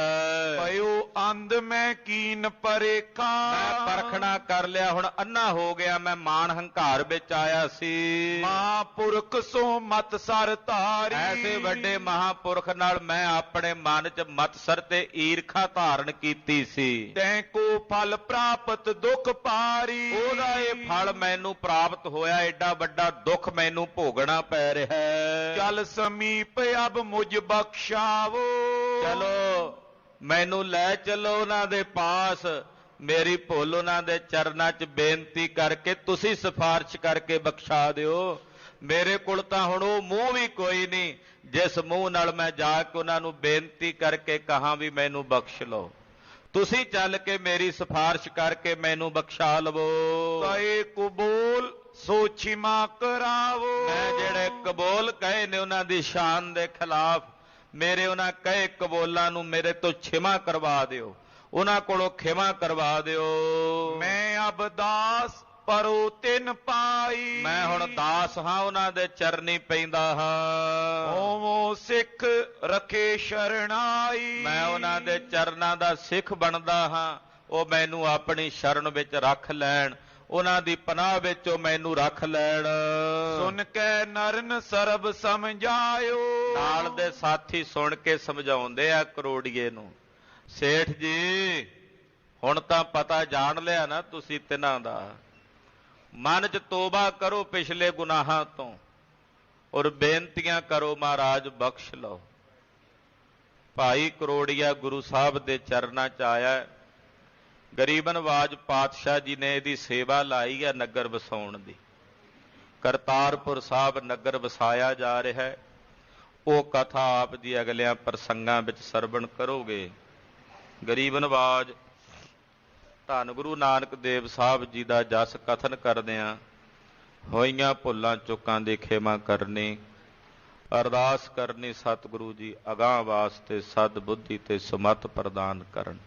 ਪਇਓ ਅੰਧ ਮੈਂ ਕੀਨ ਪਰੇਖਾ। ਮੈਂ ਪਰਖਣਾ ਕਰ ਲਿਆ ਹੁਣ ਅੰਨਾ ਹੋ ਗਿਆ। ਮੈਂ ਮਾਣ ਹੰਕਾਰ ਵਿੱਚ ਆਇਆ ਸੀ। ਮਹਾਂਪੁਰਖ ਸੋ ਮਤ ਸਰ ਧਾਰੀ। ਐਸੇ ਵੱਡੇ ਮਹਾਂਪੁਰਖ ਨਾਲ ਮੈਂ ਆਪਣੇ ਮਨ 'ਚ ਮਤਸਰ ਤੇ ਈਰਖਾ ਧਾਰਨ ਕੀਤੀ ਸੀ। ਤੈਂ ਕੋ ਫਲ ਪ੍ਰਾਪਤ ਦੁਖ ਪਾਰੀ। ਉਹਦਾ ਇਹ ਫਲ ਮੈਨੂੰ ਪ੍ਰਾਪਤ ਹੋਇਆ। ਐਡਾ ਵੱਡਾ ਦੁੱਖ ਮੈਨੂੰ ਭੋਗਣਾ ਪੈ ਰਿਹਾ ਹੈ। ਚੱਲ ਸਮੀਪ ਅਬ ਮੁਝ ਬਖਸ਼ਾਵੋ। ਚਲੋ ਮੈਨੂੰ ਲੈ ਚਲੋ ਉਹਨਾਂ ਦੇ ਪਾਸ। ਮੇਰੀ ਭੁੱਲ ਉਹਨਾਂ ਦੇ ਚਰਨਾਂ 'ਚ ਬੇਨਤੀ ਕਰਕੇ ਤੁਸੀਂ ਸਿਫਾਰਿਸ਼ ਕਰਕੇ ਬਖਸ਼ਾ ਦਿਓ। ਮੇਰੇ ਕੋਲ ਤਾਂ ਹੁਣ ਉਹ ਮੂੰਹ ਵੀ ਕੋਈ ਨਹੀਂ ਜਿਸ ਮੂੰਹ ਨਾਲ ਮੈਂ ਜਾ ਕੇ ਉਹਨਾਂ ਨੂੰ ਬੇਨਤੀ ਕਰਕੇ ਕਹਾਂ ਵੀ ਮੈਨੂੰ ਬਖਸ਼ ਲਓ। ਤੁਸੀਂ ਚੱਲ ਕੇ ਮੇਰੀ ਸਿਫਾਰਿਸ਼ ਕਰਕੇ ਮੈਨੂੰ ਬਖਸ਼ਾ ਲਵੋ। ਕਏ ਕਬੂਲ ਸੋ ਛਿਮਾ ਕਰਾਵੋ। ਮੈਂ ਜਿਹੜੇ ਕਬੂਲ ਕਹੇ ਨੇ ਉਹਨਾਂ ਦੀ ਸ਼ਾਨ ਦੇ ਖਿਲਾਫ ਮੇਰੇ ਉਹਨਾਂ ਕਹੇ ਕਬੂਲਾਂ ਨੂੰ ਮੇਰੇ ਤੋਂ ਛਿਮਾ ਕਰਵਾ ਦਿਓ। ਉਹਨਾਂ ਕੋਲੋਂ ਖਿਮਾ ਕਰਵਾ ਦਿਓ। ਮੈਂ ਅਬ ਦਾਸ ਪਰੋ ਤਿਨ ਪਾਈ। ਮੈਂ ਹੁਣ ਦਾਸ ਹਾਂ ਉਹਨਾਂ ਦੇ ਚਰਨੀ ਪੈਂਦਾ ਹਾਂ। ਹੋਵੋ ਸਿੱਖ ਰਖੇ ਸ਼ਰਣਾਈ। ਮੈਂ ਉਹਨਾਂ ਦੇ ਚਰਨਾਂ ਦਾ ਸਿੱਖ ਬਣਦਾ ਹਾਂ। ਉਹ ਮੈਨੂੰ ਆਪਣੀ ਸ਼ਰਨ ਵਿੱਚ ਰੱਖ ਲੈਣ। ਉਹਨਾਂ ਦੀ ਪਨਾਹ ਵਿੱਚ ਉਹ ਮੈਨੂੰ ਰੱਖ ਲੈਣ। ਸੁਣ ਕੇ ਨਰਨ ਸਰਬ ਸਮਝਾਇਓ। ਨਾਲ ਦੇ ਸਾਥੀ ਸੁਣ ਕੇ ਸਮਝਾਉਂਦੇ ਆ ਕਰੋੜੀਏ ਨੂੰ ਸੇਠ ਜੀ ਹੁਣ ਤਾਂ ਪਤਾ ਜਾਣ ਲਿਆ ਨਾ ਤੁਸੀਂ ਤਿਨਾਂ ਦਾ। ਮਨ 'ਚ ਤੋਬਾ ਕਰੋ ਪਿਛਲੇ ਗੁਨਾਹਾਂ ਤੋਂ ਔਰ ਬੇਨਤੀਆਂ ਕਰੋ ਮਹਾਰਾਜ ਬਖਸ਼ ਲਓ। ਭਾਈ ਕਰੋੜੀਆ ਗੁਰੂ ਸਾਹਿਬ ਦੇ ਚਰਨਾਂ 'ਚ ਆਇਆ। ਗਰੀਬ ਨਵਾਜ ਪਾਤਸ਼ਾਹ ਜੀ ਨੇ ਇਹਦੀ ਸੇਵਾ ਲਾਈ ਹੈ ਨਗਰ ਵਸਾਉਣ ਦੀ। ਕਰਤਾਰਪੁਰ ਸਾਹਿਬ ਨਗਰ ਵਸਾਇਆ ਜਾ ਰਿਹਾ ਹੈ। ਉਹ ਕਥਾ ਆਪ ਜੀ ਅਗਲਿਆਂ ਪ੍ਰਸੰਗਾਂ ਵਿੱਚ ਸਰਵਣ ਕਰੋਗੇ। ਗਰੀਬ ਨਵਾਜ ਧੰਨ ਗੁਰੂ ਨਾਨਕ ਦੇਵ ਸਾਹਿਬ ਜੀ ਦਾ ਜਸ ਕਥਨ ਕਰਦਿਆਂ ਹੋਈਆਂ ਭੁੱਲਾਂ ਚੁੱਕਾਂ ਦੀ ਖਿਮਾ ਕਰਨੀ, ਅਰਦਾਸ ਕਰਨੀ ਸਤਿਗੁਰੂ ਜੀ ਅਗਾਂਹ ਵਾਸਤੇ ਸਦ ਬੁੱਧੀ ਤੇ ਸਮਤ ਪ੍ਰਦਾਨ ਕਰਨ।